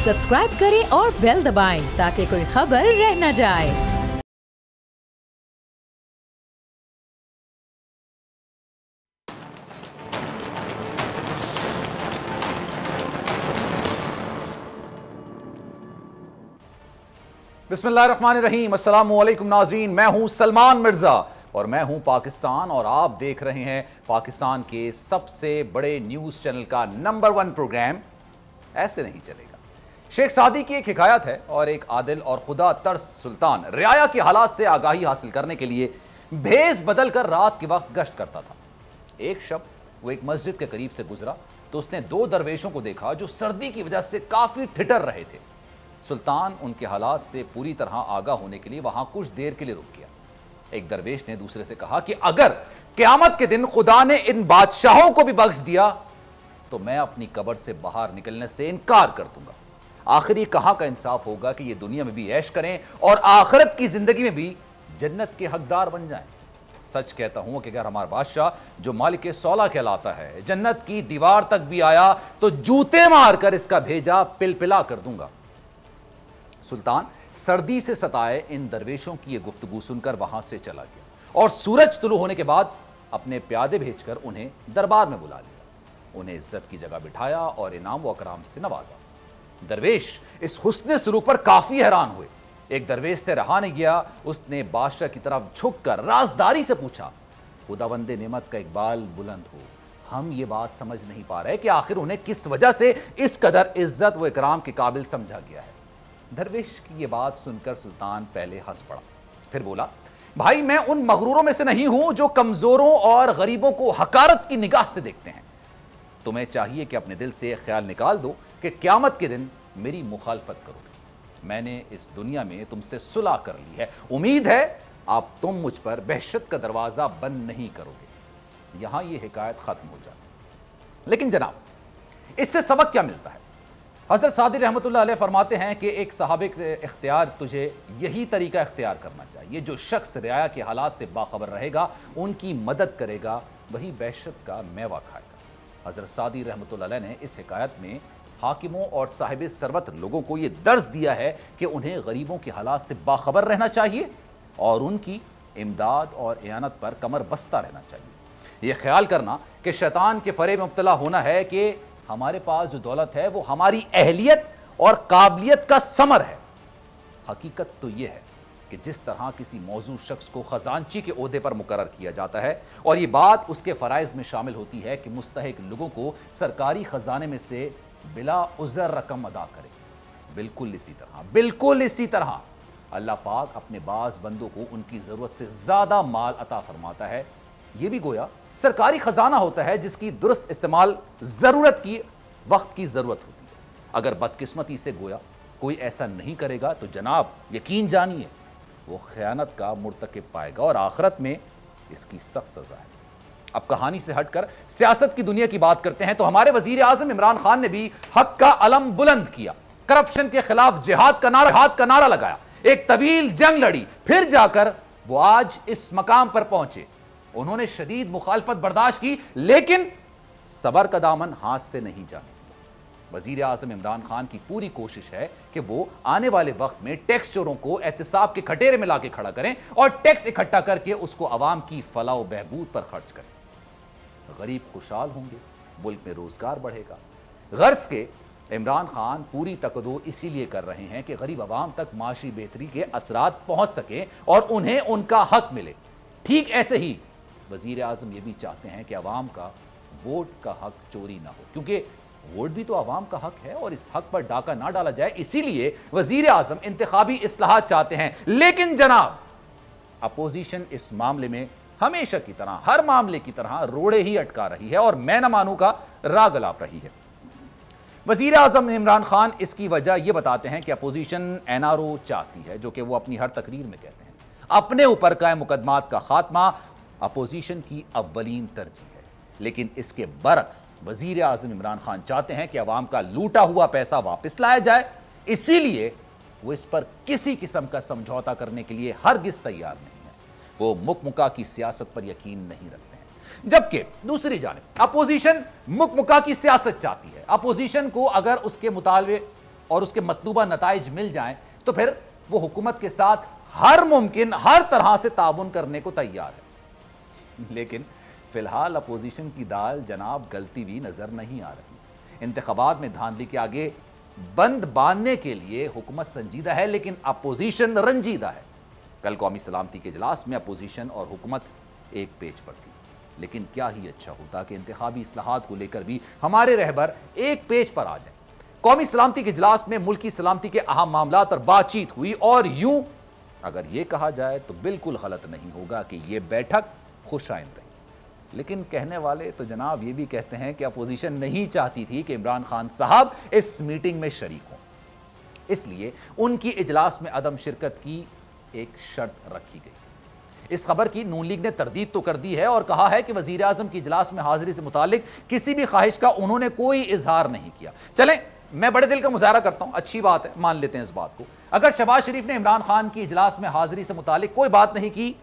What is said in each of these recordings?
Subscribe करें और bell दबाएं ताकि कोई खबर रह न जाए। बिस्मिल्लाहिर्रहमानिर्रहीम, अस्सलामुअलैकुम नाज़रीन, मैं हूं सलमान मिर्जा और मैं हूं पाकिस्तान और आप देख रहे हैं पाकिस्तान के सबसे बड़े न्यूज़ चैनल का नंबर 1 प्रोग्राम ऐसे नहीं चलेगा। शेख सादी की एक हिकायत है और एक आदिल और खुदा तर्स सुल्तान रियाया के हालात से आगाही हासिल करने के लिए भेस बदल कर रात के वक्त गश्त करता था। एक शब वो एक मस्जिद के करीब से गुजरा तो उसने 2 दरवेशों को देखा जो सर्दी की वजह से काफी ठिठर रहे थे। सुल्तान उनके हालात से पूरी तरह आगाह होने के लिए वहां कुछ देर के लिए रुक गया। एक दरवेश ने दूसरे से कहा कि अगर क़यामत के दिन खुदा ने इन बादशाहों को भी बख्श दिया तो मैं अपनी कब्र से बाहर निकलने से इनकार कर दूंगा। आखिर ये कहां का इंसाफ होगा कि ये दुनिया में भी ऐश करें और आखिरत की जिंदगी में भी जन्नत के हकदार बन जाएं। सच कहता हूं कि अगर हमारा बादशाह जो मालिक सौला कहलाता है जन्नत की दीवार तक भी आया तो जूते मारकर इसका भेजा पिलपिला कर दूंगा। सुल्तान सर्दी से सताए इन दरवेशों की यह गुफ्तगू सुनकर वहां से चला गया और सूरज तुलू होने के बाद अपने प्यादे भेजकर उन्हें दरबार में बुला लिया। उन्हें इज्जत की जगह बिठाया और इनाम व अकराम से नवाजा। दरवेश इस हुस्न सलूक पर काफी हैरान हुए। एक दरवेश से रहा नहीं गया, उसने बादशाह की तरफ झुककर राजदारी से पूछा, खुदावंदे नेमत का इकबाल बुलंद हो, हम ये बात समझ नहीं पा रहे कि आखिर उन्हें किस वजह से इस कदर इज्जत व इकराम के काबिल समझा गया है। दरवेश की यह बात सुनकर सुल्तान पहले हंस पड़ा, फिर बोला, भाई मैं उन मगरूरों में से नहीं हूं जो कमजोरों और गरीबों को हकारत की निगाह से देखते हैं। तुम्हें चाहिए कि अपने दिल से यह ख्याल निकाल दो कि क़यामत के दिन मेरी मुखालफत करोगे। मैंने इस दुनिया में तुमसे सुलह कर ली है, उम्मीद है आप तुम मुझ पर बहशत का दरवाजा बंद नहीं करोगे। यहां यह हिकायत खत्म हो जाती। लेकिन जनाब, इससे सबक क्या मिलता है? हज़रत सादी रहमतुल्लाह अलैह फरमाते हैं कि एक साहिब इख्तियार तुझे यही तरीका इख्तियार करना चाहिए, जो शख्स रियाया के हालात से बाखबर रहेगा, उनकी मदद करेगा, वही बहशत का मेवा खाएगा। हज़रत सादी रहमतुल्लाह अलैह ने इस हिकायत में हाकिमों और साहिब सरवत लोगों को यह दर्ज दिया है कि उन्हें गरीबों के हालात से बाखबर रहना चाहिए और उनकी इमदाद और इयानत पर कमर बस्ता रहना चाहिए। यह ख्याल करना कि शैतान के फरेब में मुब्तला होना है कि हमारे पास जो दौलत है वो हमारी अहलियत और काबिलियत का समर है। हकीकत तो यह है कि जिस तरह किसी मौजू शख्स को खजांची के ओहदे पर मुकर्रर किया जाता है और ये बात उसके फ़राइज़ में शामिल होती है कि मुस्तहिक लोगों को सरकारी खजाने में से बिला उज़र रकम अदा करे, बिल्कुल इसी तरह अल्लाह पाक अपने बाज़ बंदों को उनकी ज़रूरत से ज़्यादा माल अता फरमाता है। यह भी गोया सरकारी खजाना होता है जिसकी दुरुस्त इस्तेमाल जरूरत की वक्त की जरूरत होती है। अगर बदकिस्मती से गोया कोई ऐसा नहीं करेगा तो जनाब यकीन जानिए वो खयानत का मुर्तकिब पाएगा और आखिरत में इसकी सख्त सजा है। अब कहानी से हटकर सियासत की दुनिया की बात करते हैं तो हमारे वजीर आजम इमरान खान ने भी हक का अलम बुलंद किया, करप्शन के खिलाफ जिहाद का नारा लगाया, एक तवील जंग लड़ी, फिर जाकर वो आज इस मकाम पर पहुंचे। उन्होंने शदीद मुखालफत बर्दाश्त की लेकिन सबर का दामन हाथ से नहीं जाने दिया। वजीर आजम इमरान खान की पूरी कोशिश है कि वो आने वाले वक्त में टैक्स चोरों को एहतिसाब के खटेरे में लाके खड़ा करें और टैक्स इकट्ठा करके उसको अवाम की फलाह व बहबूद पर खर्च करें। गरीब खुशहाल होंगे, मुल्क में रोजगार बढ़ेगा। गर्ज के इमरान खान पूरी तकदो इसीलिए कर रहे हैं कि गरीब अवाम तक माशी बेहतरी के असरात पहुंच सके और उन्हें उनका हक मिले। ठीक ऐसे ही वजीर आजम ये भी चाहते हैं कि अवाम का वोट का हक चोरी ना हो, क्योंकि वोट भी तो अवाम का हक है और इस हक पर डाका ना डाला जाए। इसीलिए वजीर आजम इंतखाबी इस्लाहात चाहते हैं। लेकिन जनाब, अपोजिशन इस मामले में हमेशा की तरह, हर मामले की तरह रोड़े ही अटका रही है और मैं न मानू का राग अलाप रही है। वजीर आजम इमरान खान इसकी वजह यह बताते हैं कि अपोजिशन एनआरओ चाहती है, जो कि वो अपनी हर तकरीर में कहते हैं, अपने ऊपर कायम मुकदमात का खात्मा अपोजिशन की अव्वलीन तरजीह है। लेकिन इसके बरक्स वजीर आजम इमरान खान चाहते हैं कि अवाम का लूटा हुआ पैसा वापस लाया जाए। इसीलिए वो इस पर किसी किस्म का समझौता करने के लिए हरगिज तैयार नहीं है। वो मुकमुका की सियासत पर यकीन नहीं रखते हैं। जबकि दूसरी जानिब अपोजिशन मुकमुका की सियासत चाहती है। अपोजिशन को अगर उसके मुतालबे और उसके मतलूबा नताइज मिल जाएं तो फिर वो हुकूमत के साथ हर मुमकिन हर तरह से ताउन करने को तैयार है। लेकिन फिलहाल अपोजिशन की दाल जनाब गलती भी नजर नहीं आ रही। इंतखाबात में धांधली के आगे बंद बांधने के लिए हुकूमत संजीदा है, लेकिन अपोजिशन रंजीदा है। कल कौमी सलामती के इजलास में अपोजिशन और हुकूमत एक पेज पर थी, लेकिन क्या ही अच्छा होता कि इंतखाबी इस्लाहात को लेकर भी हमारे रहबर एक पेज पर आ जाए। कौमी सलामती के इजलास में मुल्की सलामती के अहम मामला पर बातचीत हुई और यूं अगर यह कहा जाए तो बिल्कुल गलत नहीं होगा कि यह बैठक खुशाइन रही। लेकिन कहने वाले तो जनाब ये भी कहते हैं कि अपोजिशन नहीं चाहती थी कि इमरान खान साहब इस मीटिंग में शरीक हों, इसलिए उनकी इजलास में अदम शिरकत की एक शर्त रखी गई थी। इस खबर की नून लीग ने तरदीद तो कर दी है और कहा है कि वजीर आजम की इजलास में हाजिरी से मुतालिक किसी भी ख्वाहिश का उन्होंने कोई इजहार नहीं किया। चलें, मैं बड़े दिल का मुजाहरा करता हूं, अच्छी बात है, मान लेते हैं इस बात को। अगर शहबाज शरीफ ने इमरान खान की इजलास में हाजिरी से मुतालिक कोई बात नहीं की,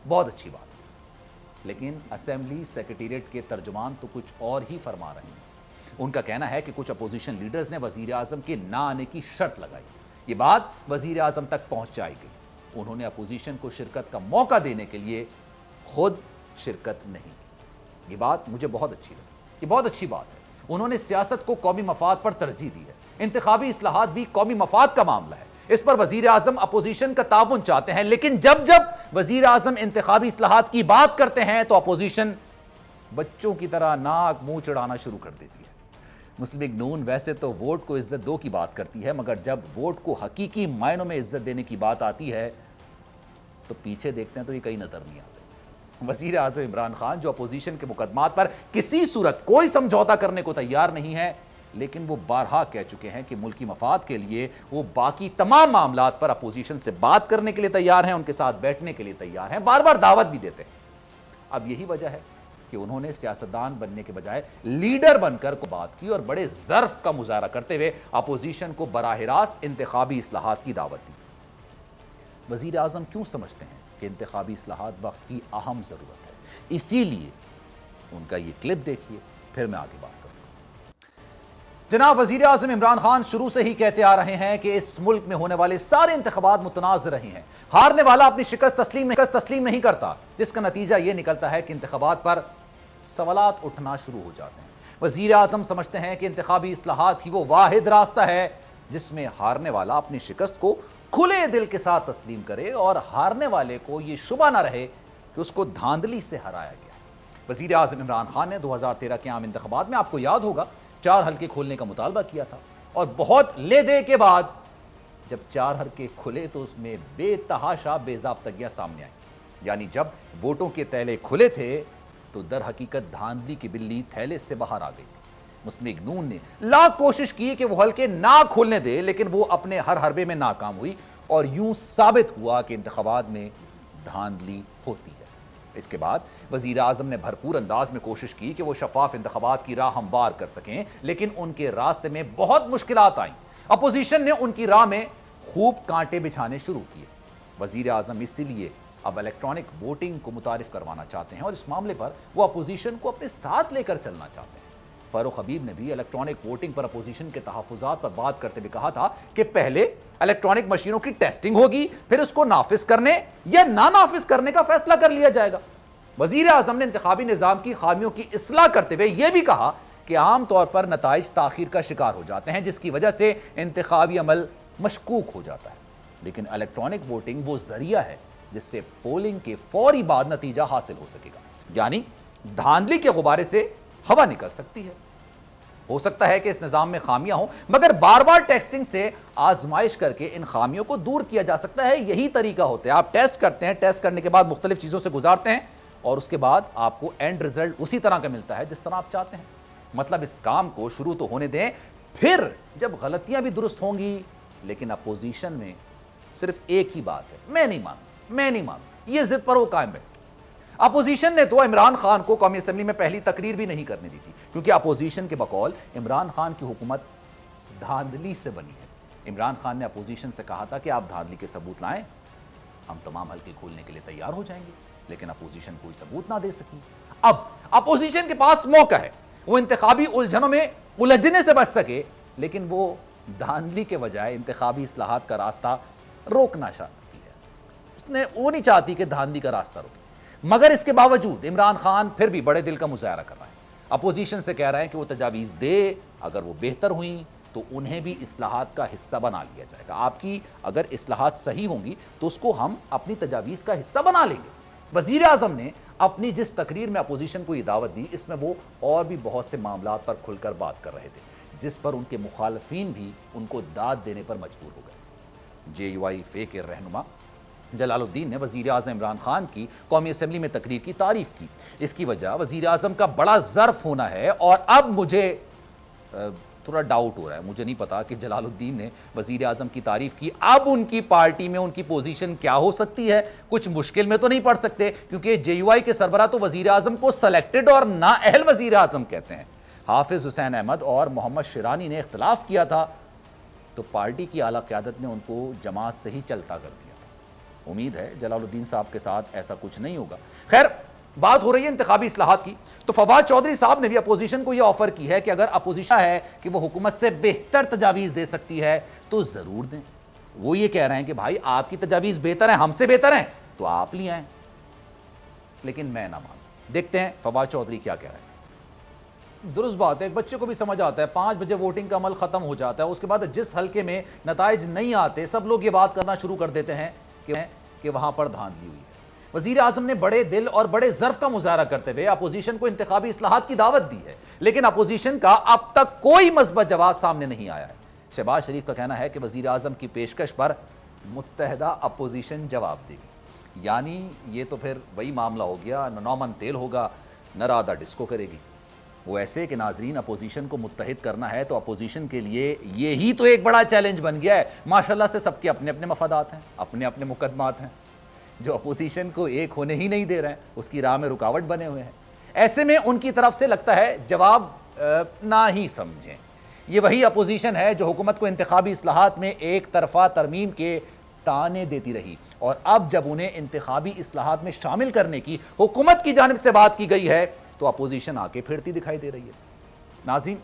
बहुत अच्छी बात है। लेकिन असेंबली सेक्रेटेरिएट के तर्जुमान तो कुछ और ही फरमा रहे हैं। उनका कहना है कि कुछ अपोजिशन लीडर्स ने वजीर आजम के ना आने की शर्त लगाई। ये बात वजीर आजम तक पहुंचाई गई। उन्होंने अपोजिशन को शिरकत का मौका देने के लिए खुद शिरकत नहीं की। ये बात मुझे बहुत अच्छी लगी, ये बहुत अच्छी बात है। उन्होंने सियासत को कौमी मफाद पर तरजीह दी है। इंतखाबी इस्लाहात भी कौमी मफाद का मामला है, इस पर वजीर आजम अपोजिशन का ताउन चाहते हैं। लेकिन जब जब वजीर आजम इंतखाबी इस्लाहात की बात करते हैं तो अपोजिशन बच्चों की तरह नाक मुंह चढ़ाना शुरू कर देती है। मुस्लिम लीग नून वैसे तो वोट को इज्जत दो की बात करती है, मगर जब वोट को हकीकी मायनों में इज्जत देने की बात आती है तो पीछे देखते हैं तो ये कहीं नजर नहीं आते। वजीर आजम इमरान खान जो अपोजिशन के मुकदमात पर किसी सूरत कोई समझौता करने को तैयार नहीं है, लेकिन वो बारहा कह चुके हैं कि मुल्की मफाद के लिए वो बाकी तमाम मामलात पर अपोजिशन से बात करने के लिए तैयार हैं, उनके साथ बैठने के लिए तैयार हैं, बार बार दावत भी देते हैं। अब यही वजह है कि उन्होंने सियासतदान बनने के बजाय लीडर बनकर को बात की और बड़े ज़र्फ का मुजाहरा करते हुए अपोजिशन को बराह रास्त इंतखाबी इस्लाहात की दावत दी। वजीर आजम क्यों समझते हैं कि इंतखाबी इस्लाहात वक्त की अहम ज़रूरत है, इसीलिए उनका ये क्लिप देखिए, फिर मैं आगे बात करूंगा। जनाब वजीर आजम इमरान खान शुरू से ही कहते आ रहे हैं कि इस मुल्क में होने वाले सारे इंतखाबात मुतनाज़ रहे हैं। हारने वाला अपनी शिकस्त तस्लीम नहीं करता, जिसका नतीजा यह निकलता है कि इंतखाबात पर सवालात उठना शुरू हो जाते हैं। वजीर आजम समझते हैं कि इंतखाबी इस्लाहात ही वो वाहिद रास्ता है जिसमें हारने वाला अपनी शिकस्त को खुले दिल के साथ तस्लीम करे और हारने वाले को यह शुबा ना रहे कि उसको धांधली से हराया गया। वजीर आजम इमरान खान ने 2013 के आम इंतखाबात में, आपको याद होगा, 4 हल्के खोलने का मुतालबा किया था और बहुत ले दे के बाद जब 4 हल्के खुले तो उसमें बेतहाशा बेज़ाब्तगियां सामने आई। यानी जब वोटों के थैले खुले थे तो दर हकीकत धांधली की बिल्ली थैले से बाहर आ गई थी। मुस्लिम लीग नून ने लाख कोशिश की कि वो हल्के ना खोलने दे, लेकिन वो अपने हर हरबे में नाकाम हुई और यूं साबित हुआ कि इंतखाबात में धांधली होती है। इसके बाद वजीर आजम ने भरपूर अंदाज में कोशिश की कि वो शफाफ इंतखाबात की राह हमवार कर सकें, लेकिन उनके रास्ते में बहुत मुश्किलात आईं। अपोजिशन ने उनकी राह में खूब कांटे बिछाने शुरू किए। वजीर आजम इसीलिए अब इलेक्ट्रॉनिक वोटिंग को मुतारिफ करवाना चाहते हैं और इस मामले पर वो अपोजिशन को अपने साथ लेकर चलना चाहते हैं। फारूक हबीब ने भी इलेक्ट्रॉनिक वोटिंग पर अपोजिशन के तहफ़्फ़ुज़ात पर बात करते हुए कहा था कि पहले इलेक्ट्रॉनिक मशीनों की टेस्टिंग होगी, फिर उसको नाफिज करने या ना नाफिज करने का फैसला कर लिया जाएगा। वजीर आजम ने इंतखाबी निज़ाम की खामियों की इस्लाह करते हुए यह भी कहा कि आम तौर पर नताइज ताखीर का शिकार हो जाते हैं, जिसकी वजह से इंतखाबी अमल मशकूक हो जाता है। लेकिन इलेक्ट्रॉनिक वोटिंग वो जरिया है जिससे पोलिंग के फौरी बाद नतीजा हासिल हो सकेगा, यानी धांधली के गुब्बारे से हवा निकल सकती है। हो सकता है कि इस निजाम में खामियां हो, मगर बार बार टेस्टिंग से आजमाइश करके इन खामियों को दूर किया जा सकता है। यही तरीका होता है, आप टेस्ट करते हैं, टेस्ट करने के बाद मुख्तलिफ चीजों से गुजारते हैं और उसके बाद आपको एंड रिजल्ट उसी तरह का मिलता है जिस तरह आप चाहते हैं। मतलब इस काम को शुरू तो होने दें, फिर जब गलतियां भी दुरुस्त होंगी। लेकिन अपोजिशन में सिर्फ एक ही बात है, मैं नहीं मानू, ये जिद पर वो कायम है। अपोजिशन ने तो इमरान खान को कौमी असेंबली में पहली तकरीर भी नहीं करने दी थी, क्योंकि अपोजिशन के बकौल इमरान खान की हुकूमत धांधली से बनी है। इमरान खान ने अपोजिशन से कहा था कि आप धांधली के सबूत लाएं, हम तमाम हल्के खोलने के लिए तैयार हो जाएंगे, लेकिन अपोजिशन कोई सबूत ना दे सकी। अब अपोजिशन के पास मौका है, वो इंतखाबी उलझनों में उलझने से बच सके, लेकिन वो धांधली के बजाय इंतखाबी इस्लाहात का रास्ता रोकना चाहती है। उसने वो नहीं चाहती कि धांधली का रास्ता रोके, मगर इसके बावजूद इमरान खान फिर भी बड़े दिल का मुजाहरा कर रहा है। अपोजिशन से कह रहे हैं कि वो तजावीज़ दे, अगर वो बेहतर हुई तो उन्हें भी इस्लाहात का हिस्सा बना लिया जाएगा। आपकी अगर इस्लाहात सही होंगी तो उसको हम अपनी तजावीज़ का हिस्सा बना लेंगे। वज़ीर आज़म ने अपनी जिस तकरीर में अपोजिशन को ये दावत दी, इसमें वो और भी बहुत से मामलात पर खुलकर बात कर रहे थे, जिस पर उनके मुखालफीन भी उनको दाद देने पर मजबूर हो गए। JUI-FA के रहनुमा जलालुद्दीन ने वज़ीर आज़म इमरान खान की कौमी असम्बली में तकरीर की तारीफ़ की। इसकी वजह वज़ीर आज़म का बड़ा ज़र्फ़ होना है। और अब मुझे थोड़ा डाउट हो रहा है, मुझे नहीं पता कि जलालुद्दीन ने वज़ीर आज़म की तारीफ़ की, अब उनकी पार्टी में उनकी पोजीशन क्या हो सकती है। कुछ मुश्किल में तो नहीं पड़ सकते, क्योंकि JUI के सरबराह तो वज़ीर आज़म को सेलेक्टेड और नाअहल वज़ीर आज़म कहते हैं। हाफिज़ हुसैन अहमद और मोहम्मद शिरानी ने इख्तलाफ किया था तो पार्टी की आला क़यादत ने उनको जमात से ही चलता कर दिया था। उम्मीद है जलालुद्दीन साहब के साथ ऐसा कुछ नहीं होगा। खैर, बात हो रही है इंतखाबी इस्लाहात की, तो फवाद चौधरी साहब ने भी अपोजिशन को यह ऑफर की है कि अगर अपोजिशन है कि वो हुकूमत से बेहतर तजावीज़ दे सकती है तो ज़रूर दें। वो ये कह रहे हैं कि भाई आपकी तजावीज़ बेहतर है, हमसे बेहतर हैं, तो आप लिए आए, लेकिन मैं ना मानूं। देखते हैं फवाद चौधरी क्या कह रहे हैं। दुरुस्त बात है, एक बच्चे को भी समझ आता है, 5 बजे वोटिंग का अमल ख़त्म हो जाता है, उसके बाद जिस हल्के में नताइज नहीं आते सब लोग ये बात करना शुरू कर देते हैं कि वहाँ पर धांधली हुई है। वज़ीर आज़म ने बड़े दिल और बड़े ज़र्फ़ का मुज़ाहरा करते हुए अपोजिशन को इंतखाबी इस्लाहात की दावत दी है, लेकिन अपोजिशन का अब तक कोई मस्बत जवाब सामने नहीं आया है। शहबाज शरीफ का कहना है कि वज़ीर आज़म की पेशकश पर मुत्तहदा अपोजिशन जवाब देगी। यानी ये तो फिर वही मामला हो गया, न नौमन तेल होगा न राधा डिस्को करेगी। वो ऐसे कि नाजरीन, अपोजिशन को मुत्तहिद करना है तो अपोजिशन के लिए ये ही तो एक बड़ा चैलेंज बन गया है। माशाल्लाह से सबके अपने अपने मफादात हैं, अपने अपने मुकदमात हैं। जो अपोजिशन को एक होने ही नहीं दे रहे हैं, उसकी राह में रुकावट बने हुए हैं। ऐसे में उनकी तरफ से लगता है जवाब ना ही समझें। ये वही अपोजिशन है जो हुकूमत को इंतखाबी इस्लाहात में एक तरफा तरमीम के ताने देती रही, और अब जब उन्हें इंतखाबी इस्लाहात में शामिल करने की हुकूमत की जानिब से बात की गई है तो अपोजिशन आके फिरती दिखाई दे रही है। नाज़रीन,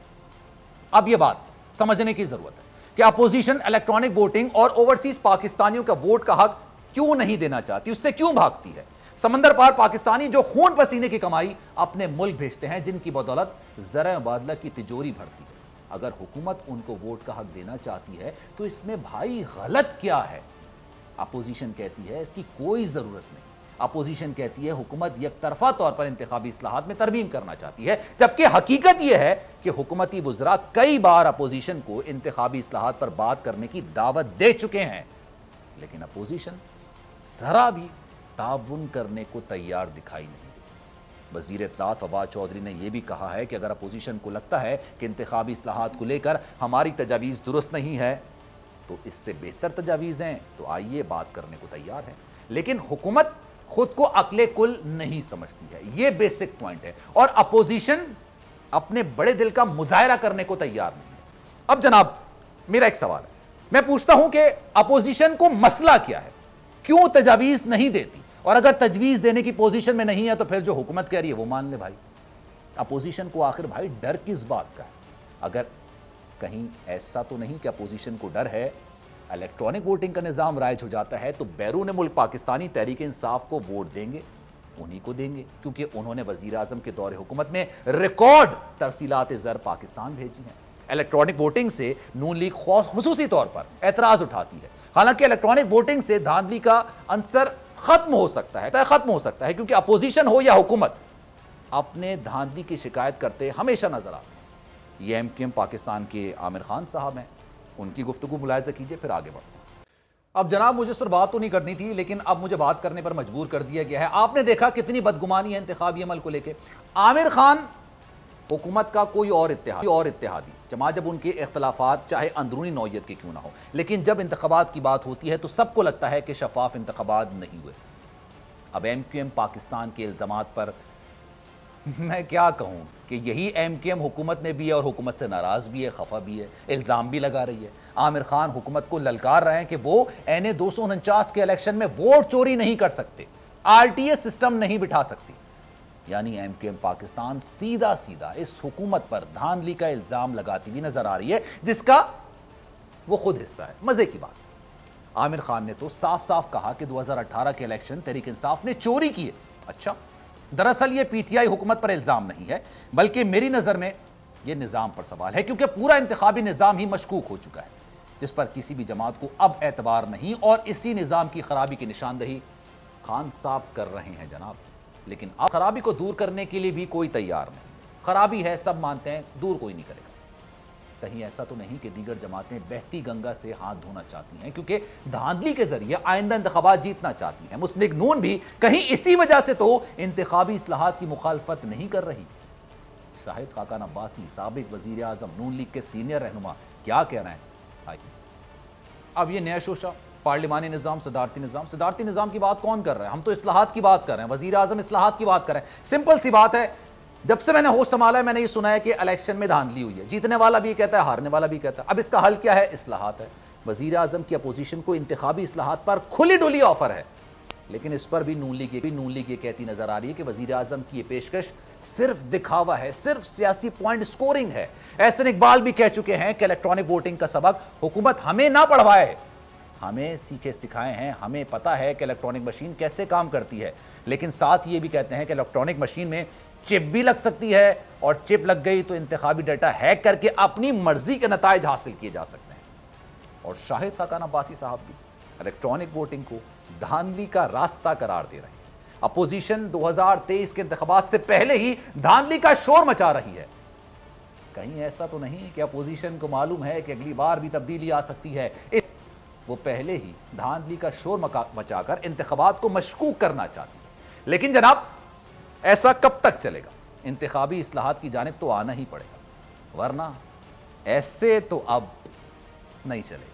अब यह बात समझने की जरूरत है कि अपोजिशन इलेक्ट्रॉनिक वोटिंग और ओवरसीज पाकिस्तानियों का वोट का हक क्यों नहीं देना चाहती, उससे क्यों भागती है। समंदर पार पाकिस्तानी जो खून पसीने की कमाई अपने मुल्क भेजते हैं, जिनकी बदौलत ज़रा मुबादला की तिजोरी भरती है, अगर हुकूमत उनको वोट का हक देना चाहती है तो इसमें भाई गलत क्या है। अपोजिशन कहती है इसकी कोई ज़रूरत नहीं। अपोजिशन कहती है हुकूमत यकतरफा तौर पर इंतखाबी इस्लाहात में तरमीम करना चाहती है, जबकि हकीकत यह है कि हुकूमती वज़रा कई बार अपोजिशन को इंतखाबी इस्लाहात पर बात करने की दावत दे चुके हैं, लेकिन अपोजिशन जरा भी ताउन करने को तैयार दिखाई नहीं देती। वज़ीर इत्तलात फवाद चौधरी ने यह भी कहा है कि अगर अपोजिशन को लगता है कि इंतखाबी इस्लाहात को लेकर हमारी तजावीज़ दुरुस्त नहीं है तो इससे बेहतर तजावीज़ हैं तो आइए बात करने को तैयार है। लेकिन हुकूमत खुद को अक्ले कुल नहीं समझती है, यह बेसिक पॉइंट है, और अपोजिशन अपने बड़े दिल का मुजाहरा करने को तैयार नहीं है। अब जनाब, मेरा एक सवाल है, मैं पूछता हूं कि अपोजिशन को मसला क्या है, क्यों तजावीज नहीं देती, और अगर तजवीज देने की पोजीशन में नहीं है तो फिर जो हुकूमत कह रही है वो मान ले। भाई अपोजिशन को आखिर भाई डर किस बात का है? अगर कहीं ऐसा तो नहीं कि अपोजिशन को डर है इलेक्ट्रॉनिक वोटिंग का निज़ाम राइज हो जाता है तो बैरून मुल्क पाकिस्तानी तहरीक इंसाफ को वोट देंगे, उन्हीं को देंगे, क्योंकि उन्होंने वज़ीर आज़म के दौरे हुकूमत में रिकॉर्ड तरसीलात ज़र पाकिस्तान भेजी हैं। इलेक्ट्रॉनिक वोटिंग से नून लीग खुसूसी तौर पर एतराज़ उठाती है। हालांकि इलेक्ट्रॉनिक वोटिंग से धांधली का अंसर खत्म हो सकता है, क्योंकि अपोजिशन हो या हुकूमत अपने धांधली की शिकायत करते हमेशा नजर आते हैं। ये MQM पाकिस्तान के आमिर खान साहब हैं, उनकी गुफ्तगू मुलाहिजा कीजिए, फिर आगे बढ़ते हैं। अब जनाब, मुझे इस पर बात तो नहीं करनी थी, लेकिन अब मुझे बात करने पर मजबूर कर दिया गया है। आपने देखा कितनी बदगुमानी है इंतखाबी अमल को लेकर। आमिर खान हुकूमत का कोई और इत्तेहादी जमा, जब उनके इख्तलाफात चाहे अंदरूनी नौयत के क्यों ना हो, लेकिन जब इंतखाबात की बात होती है तो सबको लगता है कि शफाफ इंतखाबात नहीं हुए। अब MQM पाकिस्तान के इल्ज़ामात पर मैं क्या कहूँ कि यही MQM हुकूमत में भी है और हुकूमत से नाराज़ भी है, खफा भी है, इल्ज़ाम भी लगा रही है। आमिर खान हुकूमत को ललकार रहे हैं कि वो NA 249 के इलेक्शन में वोट चोरी नहीं कर सकते, RTA सिस्टम नहीं बिठा सकती। यानी MQM पाकिस्तान सीधा सीधा इस हुकूमत पर धांधली का इल्ज़ाम लगाती हुई नजर आ रही है, जिसका वो खुद हिस्सा है। मजे की बात, आमिर खान ने तो साफ साफ कहा कि 2018 के इलेक्शन तहरीक इंसाफ ने चोरी किए। अच्छा, दरअसल ये पीटीआई हुकूमत पर इल्जाम नहीं है, बल्कि मेरी नजर में यह निजाम पर सवाल है, क्योंकि पूरा इंतखाबी निजाम ही मशकूक हो चुका है, जिस पर किसी भी जमात को अब एतबार नहीं, और इसी निजाम की खराबी की निशानदही खान साहब कर रहे हैं जनाब। लेकिन अब खराबी को दूर करने के लिए भी कोई तैयार नहीं। खराबी है, सब मानते हैं, दूर कोई नहीं करेगा। कहीं ऐसा तो नहीं कि दीगर जमातें बहती गंगा से हाथ धोना चाहती हैं, क्योंकि धांधली के जरिए आइंदा इंतखाबात जीतना चाहती हैं। मुस्लिम लीग नून भी कहीं इसी वजह से तो इंतखाबी इस्लाहात की मुखालफत नहीं कर रही। शाहिद खाकान अब्बासी, साबिक वजीर आजम, नून लीग के सीनियर रहनुमा, क्या कहना है? अब ये नया शोशा पार्लिमानी निजाम, सदारती निजाम की बात कौन कर रहा है? हम तो इस्लाहात की बात कर रहे हैं, वजीर आजम इस्लाहात की बात कर रहे हैं। सिंपल सी बात है, जब से मैंने होश संभाला है मैंने ये सुना है कि इलेक्शन में धांधली हुई है। जीतने वाला भी कहता है, हारने वाला भी कहता है। अब इसका हल क्या है? इस्लाहात है। वजीर आजम की अपोजिशन को इंतखाबी इस्लाहात पर खुली डुली ऑफर है, लेकिन इस पर भी नून लीग ये कहती नजर आ रही है कि वजीर आजम की ये पेशकश सिर्फ दिखावा है, सिर्फ सियासी पॉइंट स्कोरिंग है। एहसन इकबाल भी कह चुके हैं कि इलेक्ट्रॉनिक वोटिंग का सबक हुकूमत हमें ना पढ़वाए, हमें सीखे सिखाए हैं, हमें पता है कि इलेक्ट्रॉनिक मशीन कैसे काम करती है। लेकिन साथ ये भी कहते हैं कि इलेक्ट्रॉनिक मशीन में चिप भी लग सकती है, और चिप लग गई तो इंतखाबी डाटा हैक करके अपनी मर्जी के नताइज हासिल किए जा सकते हैं। और शाहिद खाकान अब्बासी साहब भी इलेक्ट्रॉनिक वोटिंग को धांधली का रास्ता करार दे रहे हैं। अपोजिशन 2023 के इंतखाबात से पहले ही धांधली का शोर मचा रही है। कहीं ऐसा तो नहीं कि अपोजिशन को मालूम है कि अगली बार भी तब्दीली आ सकती है, वो पहले ही धांधली का शोर मचाकर इंतखाबात को मशकूक करना चाहती है। लेकिन जनाब, ऐसा कब तक चलेगा? इंतखाबी इस्लाहात की जानिब तो आना ही पड़ेगा, वरना ऐसे तो अब नहीं चलेगा।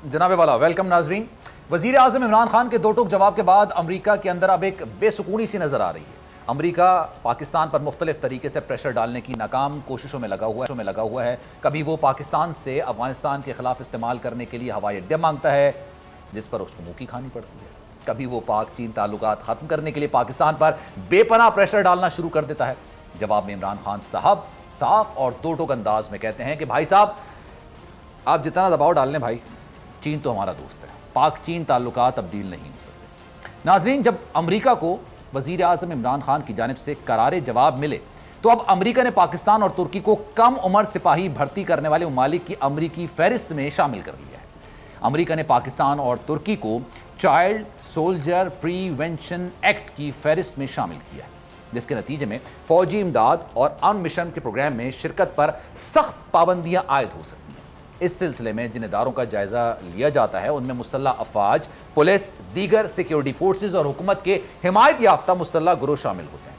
जनाब वाला वेलकम नाजरीन। वजीर आजम इमरान खान के दो टूक जवाब के बाद अमरीका के अंदर अब एक बेसुकूनी सी नजर आ रही है। अमरीका पाकिस्तान पर मुख्तलिफ तरीके से प्रेशर डालने की नाकाम कोशिशों में लगा हुआ है। कभी वो पाकिस्तान से अफगानिस्तान के खिलाफ इस्तेमाल करने के लिए हवाई अड्डे मांगता है, जिस पर उसको मुँह की खानी पड़ती है। कभी वो पाक चीन ताल्लुकात खत्म करने के लिए पाकिस्तान पर बेपनाह प्रेशर डालना शुरू कर देता है। जवाब में इमरान खान साहब साफ और दो टूक अंदाज में कहते हैं कि भाई साहब, आप जितना दबाव डाल लें भाई, चीन तो हमारा दोस्त है, पाक चीन ताल्लुकात तब्दील नहीं हो सकते। नाजरीन, जब अमरीका को वजीर आजम इमरान खान की जानिब से करारे जवाब मिले, तो अब अमरीका ने पाकिस्तान और तुर्की को कम उम्र सिपाही भर्ती करने वाले ममालिक की अमरीकी फहरिस्त में शामिल कर लिया है। अमरीका ने पाकिस्तान और तुर्की को चाइल्ड सोल्जर प्रीवेंशन एक्ट की फहरिस्त में शामिल किया है, जिसके नतीजे में फौजी इमदाद और अमन मिशन के प्रोग्राम में शिरकत पर सख्त पाबंदियां आयद हो सकती हैं। इस सिलसिले में जिन इदारों का जायजा लिया जाता है, उनमें मुसल्लह अफवाज, पुलिस, दीगर सिक्योरिटी फोर्सेज और हुकूमत के हिमायत याफ्ता मुसल्लह गिरोह शामिल होते हैं।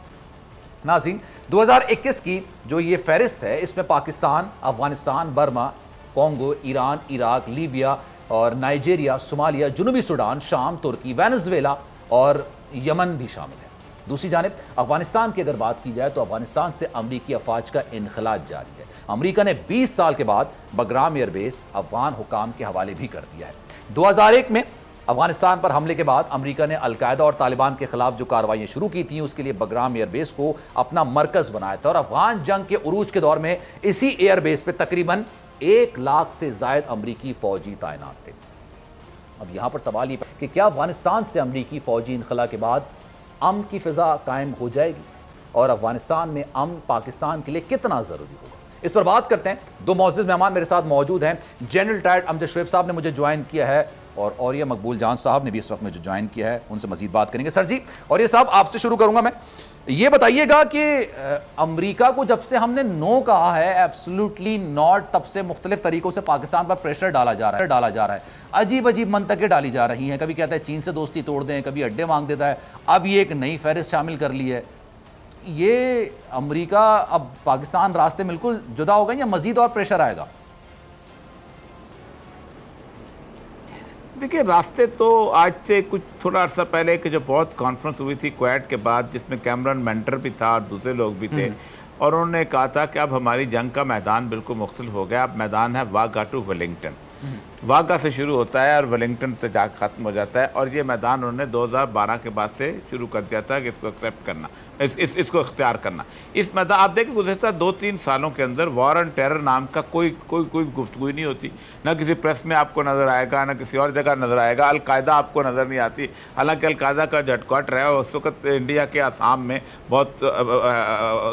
नाज़रीन, 2021 की जो ये फहरिस्त है, इसमें Pakistan, Afghanistan, Burma, Congo, Iran, Iraq, Libya और नाइजीरिया, सोमालिया, जुनूबी सूडान, शाम, तुर्की, वेनेजुएला और यमन भी शामिल है। दूसरी जानिब अफगानिस्तान की अगर बात की जाए तो अफगानिस्तान से अमरीकी अफवाज का इनखलाज जारी है। अमरीका ने 20 साल के बाद बगराम एयरबेस अफगान हुकाम के हवाले भी कर दिया है। 2001 में अफगानिस्तान पर हमले के बाद अमरीका ने अलकायदा और तालिबान के खिलाफ जो कार्रवाइयां शुरू की थी, उसके लिए बगराम एयरबेस को अपना मरकज बनाया था, और अफगान जंग के उरूज के दौर में इसी एयरबेस पर तकरीबन 1 लाख से जायद अमरीकी फौजी तैनात थे। अब यहां पर सवाल ये कि क्या अफगानिस्तान से अमरीकी फौजी इनखला के बाद अमन की फिजा कायम हो जाएगी, और अफगानिस्तान में अमन पाकिस्तान के लिए कितना जरूरी होगा? इस पर बात करते हैं। दो मौजूद मेहमान मेरे साथ मौजूद हैं। जनरल टायर्ड अमजद शोएब साहब ने मुझे ज्वाइन किया है, और औरिया मकबूल जान साहब ने भी इस वक्त मुझे ज्वाइन किया है। उनसे मजीद बात करेंगे। सर जी, और ये साहब, आपसे शुरू करूंगा मैं। ये बताइएगा कि अमरीका को जब से हमने नो कहा है, एब्सोल्युटली नॉट, तब से मुख्तलिफ तरीकों से पाकिस्तान पर प्रेशर डाला जा रहा है। अजीब अजीब मंतकें डाली जा रही हैं। कभी कहता है चीन से दोस्ती तोड़ दें, कभी अड्डे मांग देता है, अब ये एक नई फहरिस्त शामिल कर ली है। ये अमरीका अब पाकिस्तान रास्ते बिल्कुल जुदा होगा या मजीद और प्रेशर आएगा? देखिए, रास्ते तो आज से कुछ थोड़ा अर्सा पहले कि जो बहुत कॉन्फ्रेंस हुई थी क्वेट के बाद, जिसमें कैमरन मेंटर भी था और दूसरे लोग भी थे, और उन्होंने कहा था कि अब हमारी जंग का मैदान बिल्कुल मुख्तलिफ हो गया। अब मैदान है वाघा टू वेलिंगटन, वाघा से शुरू होता है और वेलिंगटन से जा ख़त्म हो जाता है। और ये मैदान उन्होंने 2012 के बाद से शुरू कर दिया था कि इसको एक्सेप्ट करना, इसको इख्तियार करना। इस मैदान आप देखें गुज़श्ता 2-3 सालों के अंदर वॉर एंड टेरर नाम का कोई गुफ्तगू नहीं होती, ना किसी प्रेस में आपको नज़र आएगा, ना किसी और जगह नज़र आएगा। अलकायदा आपको नज़र नहीं आती, हालांकि अलकायदा का हेडक्वार्टर है उस वक्त इंडिया के आसाम में बहुत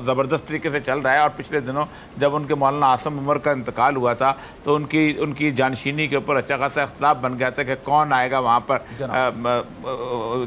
ज़बरदस्त तरीके से चल रहा है। और पिछले दिनों जब उनके मौलाना आसम उमर का इंतकाल हुआ था तो उनकी जानशीनी के ऊपर अच्छा खासा इख्तिलाफ बन गया था कि कौन आएगा वहाँ पर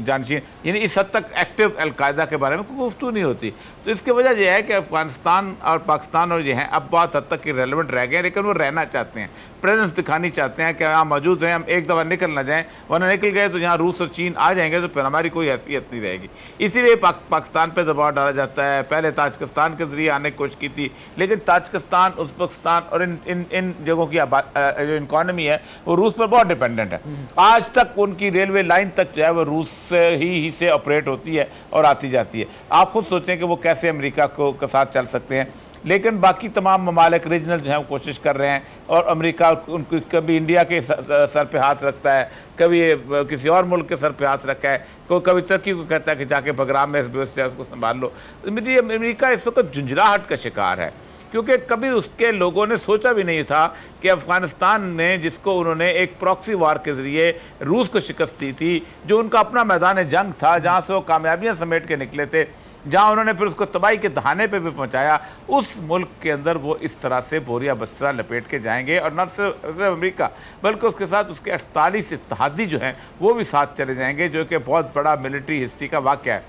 जानशीन, यानी इस हद तक एक्टिव अलकायदा के बारे में कोई गुफ्तगू नहीं होती। तो इसकी वजह यह है कि अफगानिस्तान और पाकिस्तान और ये हैं अब बहुत हद तक रेलेवेंट रह गए, लेकिन वो रहना चाहते हैं, प्रेजेंस दिखानी चाहते हैं कि यहाँ मौजूद हैं, हम एक दफ़ा निकल ना जाएँ, वरना निकल गए तो यहाँ रूस और चीन आ जाएंगे तो फिर हमारी कोई हैसियत नहीं रहेगी। इसीलिए पाकिस्तान पर दबाव डाला जाता है। पहले ताजिकिस्तान के ज़रिए आने की कोशिश की थी, लेकिन ताजिकिस्तान, उज़्बेकिस्तान और इन जगहों की जो इकॉनमी है वो रूस पर बहुत डिपेंडेंट है। आज तक उनकी रेलवे लाइन तक जो है वो रूस से ऑपरेट होती है और आती जाती है। आप खुद सोचें कि वो कैसे अमेरिका के साथ चल सकते हैं। लेकिन बाकी तमाम ममालिक रीजनल जो है वो कोशिश कर रहे हैं, और अमेरिका उनको कभी इंडिया के सर पे हाथ रखता है, कभी किसी और मुल्क के सर पे हाथ रखा है, कभी तुर्की को कहता है कि जाके बगराम में उसको संभाल लो। अमेरिका इस वक्त झुंझलाहट का शिकार है, क्योंकि कभी उसके लोगों ने सोचा भी नहीं था कि अफ़गानिस्तान में, जिसको उन्होंने एक प्रॉक्सी वार के ज़रिए रूस को शिकस्त दी थी, जो उनका अपना मैदान जंग था, जहाँ से वो कामयाबियाँ समेट के निकले थे, जहाँ उन्होंने फिर उसको तबाही के दहाने पे भी पहुँचाया, उस मुल्क के अंदर वो इस तरह से बोरिया बस्ता लपेट के जाएंगे। और न सिर्फ अमेरिका बल्कि उसके साथ उसके 48 इत्तेहादी जो हैं वो भी साथ चले जाएंगे, जो कि बहुत बड़ा मिलिट्री हिस्ट्री का वाक़या है।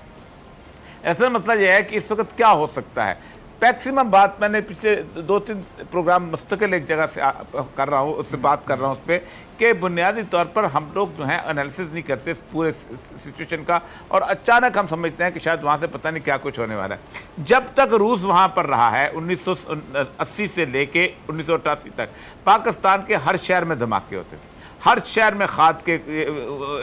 ऐसा मसला यह है कि इस वक्त क्या हो सकता है। मैक्सिमम बात मैंने पिछले 2-3 प्रोग्राम मुस्तकिल एक जगह से कर रहा हूँ, उससे बात कर रहा हूँ उस पर, कि बुनियादी तौर पर हम लोग जो हैं एनालिसिस नहीं करते इस पूरे सिचुएशन का, और अचानक हम समझते हैं कि शायद वहाँ से पता नहीं क्या कुछ होने वाला है। जब तक रूस वहाँ पर रहा है 1980 से लेके 1988 तक पाकिस्तान के हर शहर में धमाके होते थे, हर शहर में खाद के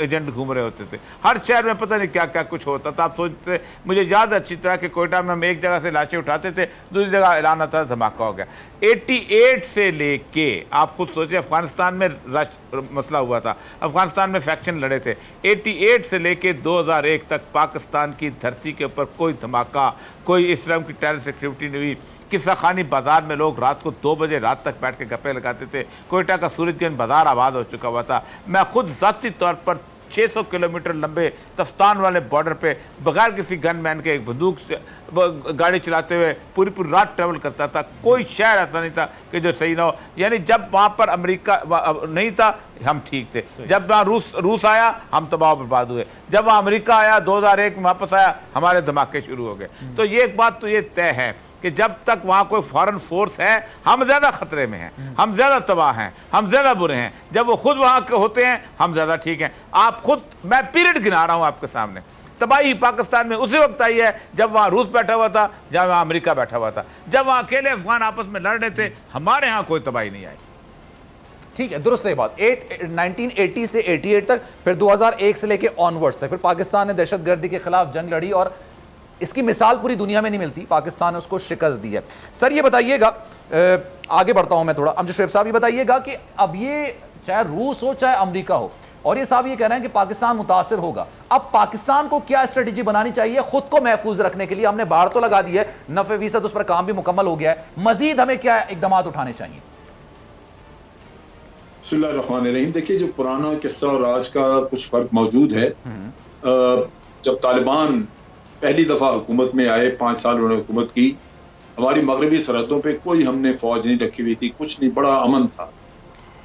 एजेंट घूम रहे होते थे, हर शहर में पता नहीं क्या क्या कुछ होता था। आप सोचते, मुझे याद अच्छी तरह कि कोयटा में हम एक जगह से लाशें उठाते थे, दूसरी जगह ऐलान आता था धमाका हो गया। 88 से लेके आप खुद सोचिए, अफगानिस्तान में मसला हुआ था, अफगानिस्तान में फैक्शन लड़े थे। 88 से लेके 2001 तक पाकिस्तान की धरती के ऊपर कोई धमाका, कोई इस तरह की टेररिस्ट एक्टिविटी नहीं हुई। किस्सा खानी बाजार में लोग रात को 2 बजे रात तक बैठ के गप्पे लगाते थे। कोयटा का सूरजगंज बाजार आबाद हो चुका हुआ था। मैं खुद ज़ाती तौर पर 600 किलोमीटर लंबे तफ्तान वाले बॉर्डर पे बगैर किसी गनमैन के एक बंदूक से गाड़ी चलाते हुए पूरी रात ट्रैवल करता था। कोई शहर ऐसा नहीं था कि जो सही ना हो। यानी जब वहाँ पर अमेरिका नहीं था हम ठीक थे, जब वहाँ रूस आया हम तबाह बर्बाद हुए, जब वहाँ अमेरिका आया 2001 में वापस आया हमारे धमाके शुरू हो गए। तो ये एक बात तो ये तय है कि जब तक वहाँ कोई फॉरेन फोर्स है हम ज़्यादा ख़तरे में हैं, हम ज़्यादा तबाह हैं, हम ज़्यादा बुरे हैं। जब वो खुद वहाँ के होते हैं हम ज़्यादा ठीक हैं। आप खुद, मैं पीरियड गिना रहा हूँ आपके सामने। तबाही पाकिस्तान में उसी वक्त आई है जब वहाँ रूस बैठा हुआ था, जब वहाँ अमेरिका बैठा हुआ था। जब वहाँ अकेले अफगान आपस में लड़ रहे थे हमारे यहाँ कोई तबाही नहीं आई। ठीक है, दुरुस्त सही बात। 1980 से 88 तक, फिर 2001 से लेके ऑनवर्ड्स तक फिर पाकिस्तान ने दहशतगर्दी के खिलाफ जंग लड़ी, और इसकी मिसाल पूरी दुनिया में नहीं मिलती, पाकिस्तान ने उसको शिकस्त दी है। सर ये बताइएगा, आगे बढ़ता हूं मैं थोड़ा, अमजद शोएब साहब ये बताइएगा कि अब ये चाहे रूस हो चाहे अमेरिका हो, और ये साहब ये कह रहे हैं कि पाकिस्तान मुतासिर होगा, अब पाकिस्तान को क्या स्ट्रेटेजी बनानी चाहिए खुद को महफूज रखने के लिए? हमने बाहर तो लगा दी है, 90% उस पर काम भी मुकम्मल हो गया है, मजीद हमें क्या इकदाम उठाने चाहिए? बिस्मिल्लाहिर्रहमानिर्रहीम। देखिए, जो पुराना किस्सा और आज का कुछ फर्क मौजूद है। जब तालिबान पहली दफा हुकूमत में आए, 5 साल उन्होंने हुकूमत की, हमारी मगरबी सरहदों पे कोई हमने फौज नहीं रखी हुई थी, कुछ नहीं, बड़ा अमन था।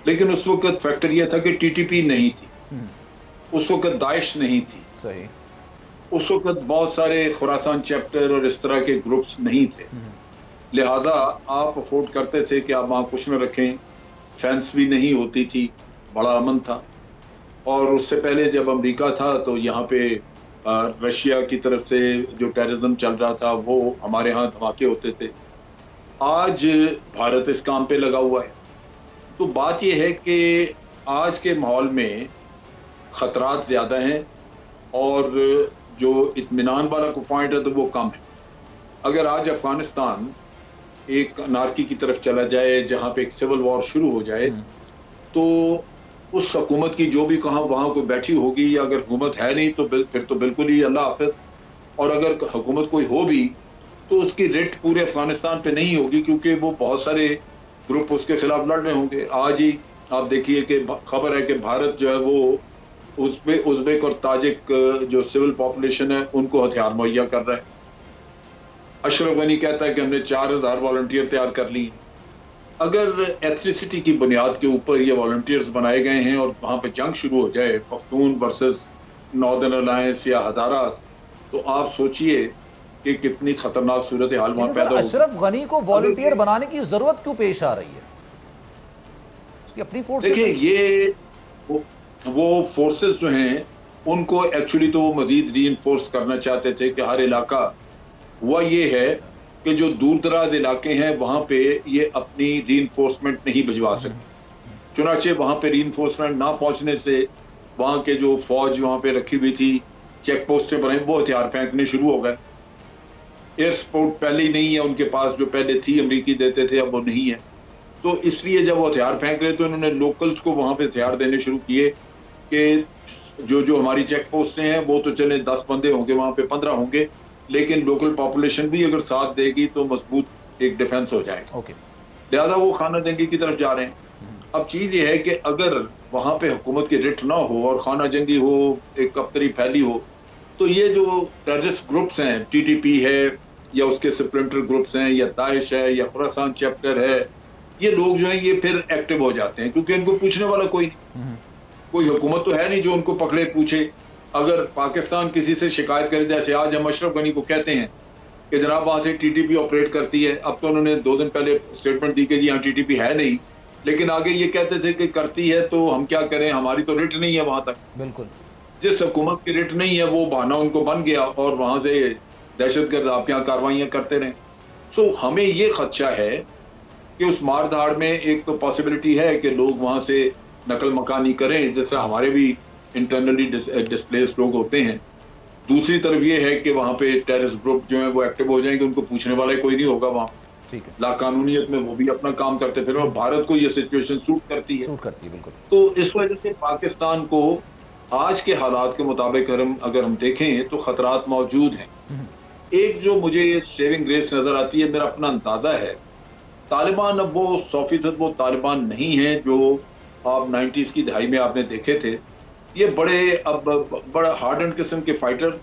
लेकिन उस वक्त फैक्टर यह था कि टीटीपी नहीं थी, उस वक्त दाइश नहीं थी, सही, उस वक्त बहुत सारे खुरासान चैप्टर और इस तरह के ग्रुप्स नहीं थे। लिहाजा आप अफोर्ड करते थे कि आप वहाँ कुछ न रखें, फेंस भी नहीं होती थी, बड़ा अमन था। और उससे पहले जब अमेरिका था तो यहाँ पे रशिया की तरफ से जो टेररिज्म चल रहा था वो हमारे यहाँ धमाके होते थे। आज भारत इस काम पे लगा हुआ है। तो बात यह है कि आज के माहौल में ख़तरात ज़्यादा हैं और जो इत्मीनान वाला को पॉइंट है तो वो कम है। अगर आज अफगानिस्तान एक अनार्की की तरफ चला जाए, जहां पे एक सिविल वॉर शुरू हो जाए, तो उस हुकूमत की जो भी कहाँ वहां को बैठी होगी, या अगर हुकूमत है नहीं तो फिर तो बिल्कुल ही अल्लाह हाफिज। और अगर हुकूमत कोई हो भी तो उसकी रिट पूरे अफगानिस्तान पे नहीं होगी, क्योंकि वो बहुत सारे ग्रुप उसके खिलाफ लड़ रहे होंगे। आज ही आप देखिए कि खबर है कि भारत जो है वो उज़्बेक और ताजिक जो सिविल पॉपुलेशन है उनको हथियार मुहैया कर रहा है। अशरफ गनी कहता है कि हमने 4000 वॉलंटियर तैयार कर लिए। अगर एथनिसिटी की बुनियाद के ऊपर ये वॉलंटियर्स बनाए गए हैं और वहां पे जंग शुरू हो जाए, पख्तून वर्सेस नॉर्दर्न अलायंस या हज़ारा, तो आप सोचिए कि कितनी खतरनाक सूरत हाल वहां पैदा होगी। अशरफ गनी को वॉलंटियर बनाने की जरूरत क्यों पेश आ रही है? उसकी अपनी फोर्स। देखिए, ये वो फोर्सेस जो हैं उनको एक्चुअली तो वो मजीद रीइंफोर्स करना चाहते थे कि हर इलाका हुआ ये है कि जो दूर दराज इलाके हैं वहां पे ये अपनी रीइंफोर्समेंट नहीं भिजवा सकते। चुनाचे वहां पे रीइंफोर्समेंट ना पहुंचने से वहां के जो फौज वहां पे रखी हुई थी, चेक पोस्टें बनाई, वो हथियार फेंकने शुरू हो गए। एयर सपोर्ट पहले ही नहीं है उनके पास, जो पहले थी अमरीकी देते थे, अब वो नहीं है। तो इसलिए जब वो हथियार फेंक रहे तो उन्होंने लोकल्स को वहां पे हथियार देने शुरू किए कि जो हमारी चेक पोस्टें हैं वो तो चले 10 बंदे होंगे, वहां पे 15 होंगे, लेकिन लोकल पॉपुलेशन भी अगर साथ देगी तो मजबूत एक डिफेंस हो जाएगा। लिहाजा वो खाना जंगी की तरफ जा रहे हैं। अब चीज ये है कि अगर वहां पे हुकूमत की रिट ना हो और खाना जंगी हो, एक कप्तरी फैली हो, तो ये जो टेररिस्ट ग्रुप्स हैं, टीटीपी है या उसके स्प्लिंटर ग्रुप्स हैं या दाइश है या खुरासान चैप्टर है, ये लोग जो है ये फिर एक्टिव हो जाते हैं, क्योंकि इनको पूछने वाला कोई हुकूमत तो है नहीं जो उनको पकड़े पूछे। अगर पाकिस्तान किसी से शिकायत करे, जैसे आज हम अशरफ गनी को कहते हैं कि जनाब वहां से टीटीपी ऑपरेट करती है, अब तो उन्होंने 2 दिन पहले स्टेटमेंट दी कि जी हाँ टीटीपी है नहीं, लेकिन आगे ये कहते थे कि करती है, तो हम क्या करें, हमारी तो रिट नहीं है वहां तक। बिल्कुल, जिस हुकूमत की रिट नहीं है वो बहाना उनको बन गया और वहां से दहशतगर्द आपके यहाँ कार्रवाइयां करते रहे। सो हमें ये खदशा है कि उस मारधाड़ में एक तो पॉसिबिलिटी है कि लोग वहां से नकल मकानी करें, जैसे हमारे भी इंटरनली डिस्प्लेस्ड लोग होते हैं। दूसरी तरफ ये है कि वहां पे टेररिस्ट ग्रुप जो है वो एक्टिव हो जाएंगे, उनको पूछने वाला कोई नहीं होगा वहां। ठीक है, लाकानूनियत में वो भी अपना काम करते फिर, और भारत को ये सिचुएशन सूट करती है। बिल्कुल। तो इस वजह से पाकिस्तान को आज के हालात के मुताबिक अगर हम देखें तो खतरात मौजूद हैं। एक जो मुझे सेविंग ग्रेस नजर आती है, मेरा अपना अंदाजा है, तालिबान अब वो 100% वो तालिबान नहीं है जो आप 90s की दहाई में आपने देखे थे। ये बड़ा हार्डन किस्म के फाइटर्स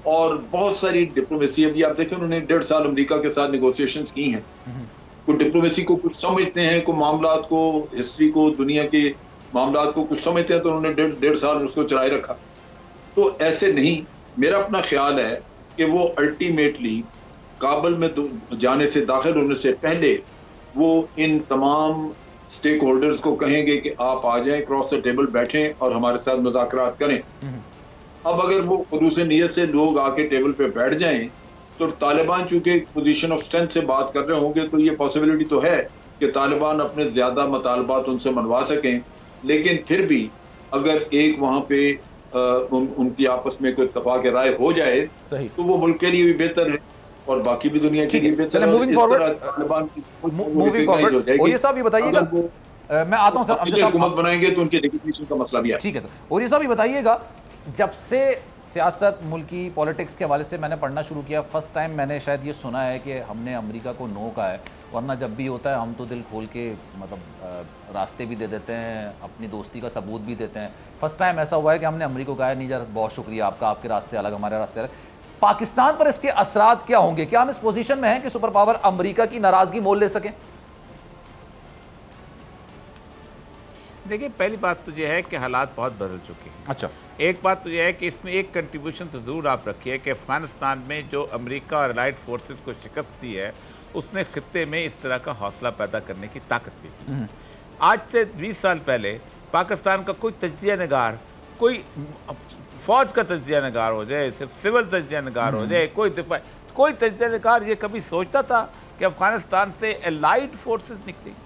और बहुत सारी डिप्लोमेसी, अभी आप देखें उन्होंने 1.5 साल अमेरिका के साथ नेगोशिएशंस की हैं। कुछ डिप्लोमेसी को कुछ समझते हैं, कुछ मामलात को, हिस्ट्री को, दुनिया के मामलात को कुछ समझते हैं, तो उन्होंने 1.5 साल उसको चलाए रखा। तो ऐसे नहीं, मेरा अपना ख्याल है कि वो अल्टीमेटली काबुल में जाने से, दाखिल होने से पहले वो इन तमाम स्टेक होल्डर्स को कहेंगे कि आप आ जाएं, क्रॉस द टेबल बैठें और हमारे साथ मुज़ाकरात करें। अब अगर वो खुलूस नीयत से लोग आके टेबल पे बैठ जाएं, तो तालिबान चूंकि पोजीशन ऑफ स्ट्रेंथ से बात कर रहे होंगे, तो ये पॉसिबिलिटी तो है कि तालिबान अपने ज्यादा मुतालबात उनसे मनवा सकें। लेकिन फिर भी अगर एक वहां पे उनकी आपस में कोई इत्तेफाक राय हो जाए, सही, तो वो मुल्क के लिए भी बेहतर है और बाकी भी दुनिया के लिए बेहतर है। मूविंग फॉरवर्ड, और ये साहब ये बताइएगा, मैं आता हूं सर, हुकूमत बनाएंगे तो उनके रेपुटेशन का मसला भी है। ठीक है सर, और ये साहब ये बताइएगा, जब से सियासत, मुल्की पॉलिटिक्स के हवाले से मैंने पढ़ना शुरू किया, फर्स्ट टाइम मैंने शायद ये सुना है कि हमने अमेरिका को नो कहा है, वरना जब भी होता है हम तो दिल खोल के मतलब रास्ते भी दे देते हैं, अपनी दोस्ती का सबूत भी देते हैं। फर्स्ट टाइम ऐसा हुआ है कि हमने अमेरिका को कहा है नहीं यार बहुत शुक्रिया आपका, आपके रास्ते अलग, हमारे रास्ते अलग। पाकिस्तान पर इसके असरात क्या होंगे? क्या हम इस पोजीशन में हैं कि सुपर पावर अमेरिका की नाराजगी मोल ले सकें? देखिए, पहली बात तो यह है कि हालात बहुत बदल चुके हैं। अच्छा, एक बात तो यह है कि इसमें एक कंट्रीब्यूशन तो ज़रूर आप रखिए कि अफ़गानिस्तान में जो अमेरिका और अलाइड फोर्सेस को शिकस्त दी है, उसने खित्ते में इस तरह का हौसला पैदा करने की ताकत भी दी। आज से 20 साल पहले पाकिस्तान का कोई तज्जिया निगार, कोई फ़ौज का तज्जिया निगार हो जाए, सिर्फ सिविल तज्जिया निगार हो जाए, कोई तज्जिया निगार ये कभी सोचता था कि अफ़गानिस्तान से अलाइड फोर्सेस निकलेंगी,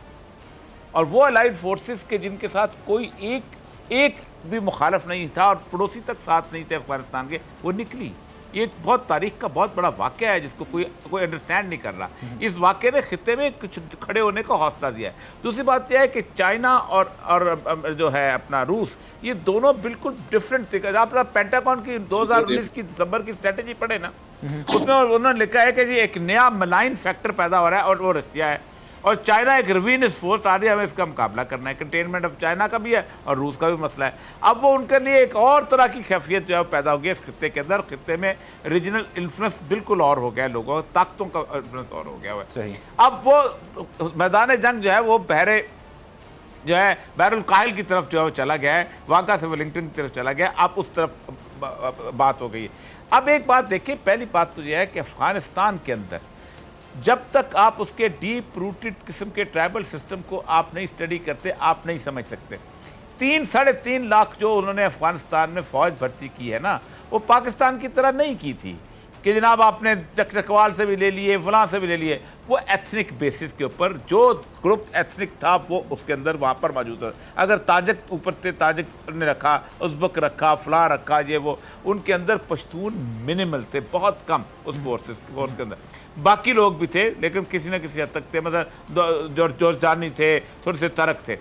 और वो अलाइड फोर्सेस के जिनके साथ कोई एक भी मुखालफ नहीं था और पड़ोसी तक साथ नहीं थे अफगानिस्तान के, वो निकली। ये एक बहुत तारीख का बहुत बड़ा वाक़या है जिसको कोई अंडरस्टैंड नहीं कर रहा। इस वाक़े ने खित्ते में कुछ खड़े होने का हौसला दिया है। दूसरी बात यह है कि चाइना और जो है अपना रूस, ये दोनों बिल्कुल डिफरेंट तरीके। आप पेंटागन की 2019 की दिसंबर की स्ट्रेटेजी पढ़े ना, उसमें उन्होंने लिखा है कि जी एक नया मलाइन फैक्टर पैदा हो रहा है और वो रशिया है, और चाइना एक रिवीनियस फोर्स आ रही है, हमें इसका मुकाबला करना है। कंटेनमेंट ऑफ चाइना का भी है और रूस का भी मसला है। अब वो उनके लिए एक और तरह की कैफियत जो है पैदा हो गई इस खित्ते के अंदर। खित्ते में रीजनल इन्फ्लुएंस बिल्कुल और हो गया है, लोगों ताकतों का इन्फ्लुएंस और हो गया है। सही। अब वो मैदान जंग जो है वो बहरुल काहिल की तरफ जो है वो चला गया है, वाघा से वेलिंगटन की तरफ चला गया। अब उस तरफ बात हो गई है। अब एक बात देखिए, पहली बात तो यह है कि अफगानिस्तान के अंदर जब तक आप उसके डीप रूटेड किस्म के ट्राइबल सिस्टम को आप नहीं स्टडी करते, आप नहीं समझ सकते। 3-3.5 लाख जो उन्होंने अफगानिस्तान में फ़ौज भर्ती की है ना, वो पाकिस्तान की तरह नहीं की थी कि जनाब आपने चकवाल से भी ले लिए, फलां से भी ले लिए। वो एथनिक बेसिस के ऊपर जो ग्रुप एथनिक था वो उसके अंदर वहाँ पर मौजूद था। अगर ताजिक ऊपर से ताजिक ने रखा, उज़्बक रखा, फलां रखा, ये वो, उनके अंदर पश्तून मिनिमल थे, बहुत कम उस फोर्स के अंदर। बाकी लोग भी थे लेकिन किसी न किसी हद तक थे, मतलब जोरजानी थे, थोड़े से तरक थे।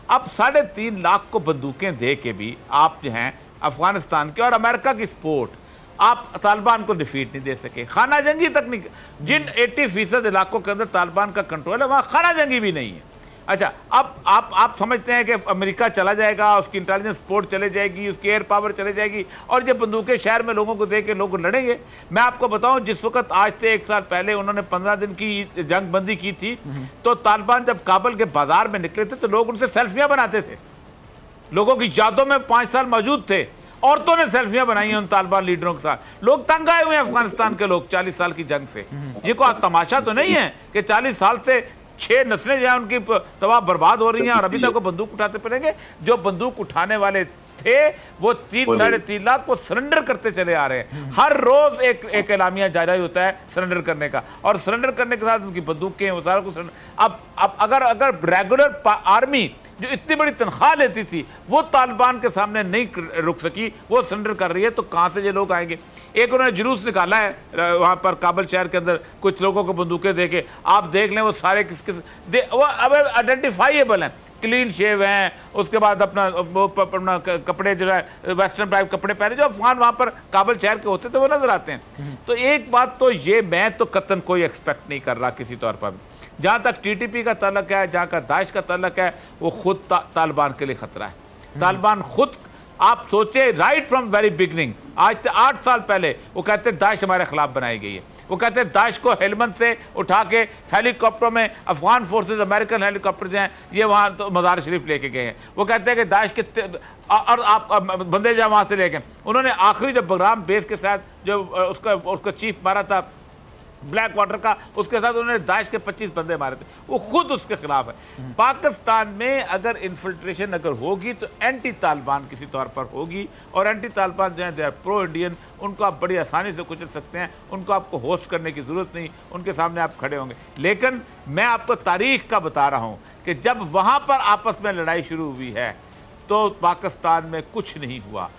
अब 3.5 लाख को बंदूकें दे के भी आप जो हैं अफगानिस्तान के और अमेरिका की सपोर्ट, आप तालिबान को डिफीट नहीं दे सके। खाना जंगी तक नहीं, जिन 80% इलाकों के अंदर तालिबान का कंट्रोल है वहाँ खाना जंगी भी नहीं है। अच्छा, अब आप समझते हैं कि अमेरिका चला जाएगा, उसकी इंटेलिजेंस सपोर्ट चले जाएगी, उसकी एयर पावर चले जाएगी और जब बंदूकें शहर में लोगों को दे के लोग लड़ेंगे। मैं आपको बताऊं, जिस वक्त आज से 1 साल पहले उन्होंने 15 दिन की जंग बंदी की थी, तो तालिबान जब काबुल के बाजार में निकले थे तो लोग उनसे सेल्फियां बनाते थे। लोगों की यादों में 5 साल मौजूद थे। औरतों ने सेल्फियां बनाई हैं उन तालिबान लीडरों के साथ। लोग तंग आए हुए हैं अफगानिस्तान के लोग 40 साल की जंग से। ये कोई तमाशा तो नहीं है कि 40 साल से 6 नस्लें जो है उनकी तबाह बर्बाद हो रही हैं और अभी तक वो बंदूक उठाते फिरेंगे। जो बंदूक उठाने वाले थे वो 3-3.5 लाख को सरेंडर करते चले आ रहे हैं। हर रोज एक एलामिया जारी होता है सरेंडर करने का, और सरेंडर करने के साथ उनकी बंदूकें वो सारा कुछ। अब अगर रेगुलर आर्मी जो इतनी बड़ी तनख्वाह लेती थी वो तालिबान के सामने नहीं रुक सकी, वो सरेंडर कर रही है, तो कहाँ से ये लोग आएंगे। एक उन्होंने जुलूस निकाला है वहाँ पर काबुल शहर के अंदर, कुछ लोगों को बंदूकें देके, आप देख लें वो सारे वो अब आइडेंटिफाइएबल हैं, क्लीन शेव हैं, उसके बाद अपना कपड़े जो है वेस्टर्न टाइप कपड़े पहने, जो अफगान वहाँ पर काबुल शहर के होते थे वो नजर आते हैं। तो एक बात तो ये मैं तो कतन कोई एक्सपेक्ट नहीं कर रहा किसी तौर पर। जहाँ तक टीटीपी का ताल्लुक है, जहाँ का दाइश का ताल्लुक है, वो खुद तालिबान के लिए खतरा है। तालिबान खुद, आप सोचे राइट फ्रॉम वेरी बिगनिंग, आज से 8 साल पहले वो कहते दाइश हमारे खिलाफ बनाई गई है। वो कहते दाइश को हेलमंद से उठा के हेलीकॉप्टरों में अफगान फोर्सेस, अमेरिकन हेलीकॉप्टर जो हैं ये वहाँ तो मज़ार शरीफ लेके गए हैं। वो कहते हैं कि दाइश के और आप बंदे जहाँ वहाँ से लेके, उन्होंने आखिरी जब बगराम बेस के साथ जो उसका चीफ मारा था ब्लैक वाटर का, उसके साथ उन्होंने दाइश के 25 बंदे मारे थे, वो खुद उसके खिलाफ है। पाकिस्तान में अगर इन्फिल्ट्रेशन अगर होगी तो एंटी तालिबान किसी तौर पर होगी, और एंटी तालिबान जो है दे आर प्रो इंडियन, उनको आप बड़ी आसानी से कुचल सकते हैं, उनको आपको होस्ट करने की ज़रूरत नहीं, उनके सामने आप खड़े होंगे। लेकिन मैं आपको तारीख का बता रहा हूँ कि जब वहाँ पर आपस में लड़ाई शुरू हुई है तो पाकिस्तान में कुछ नहीं हुआ।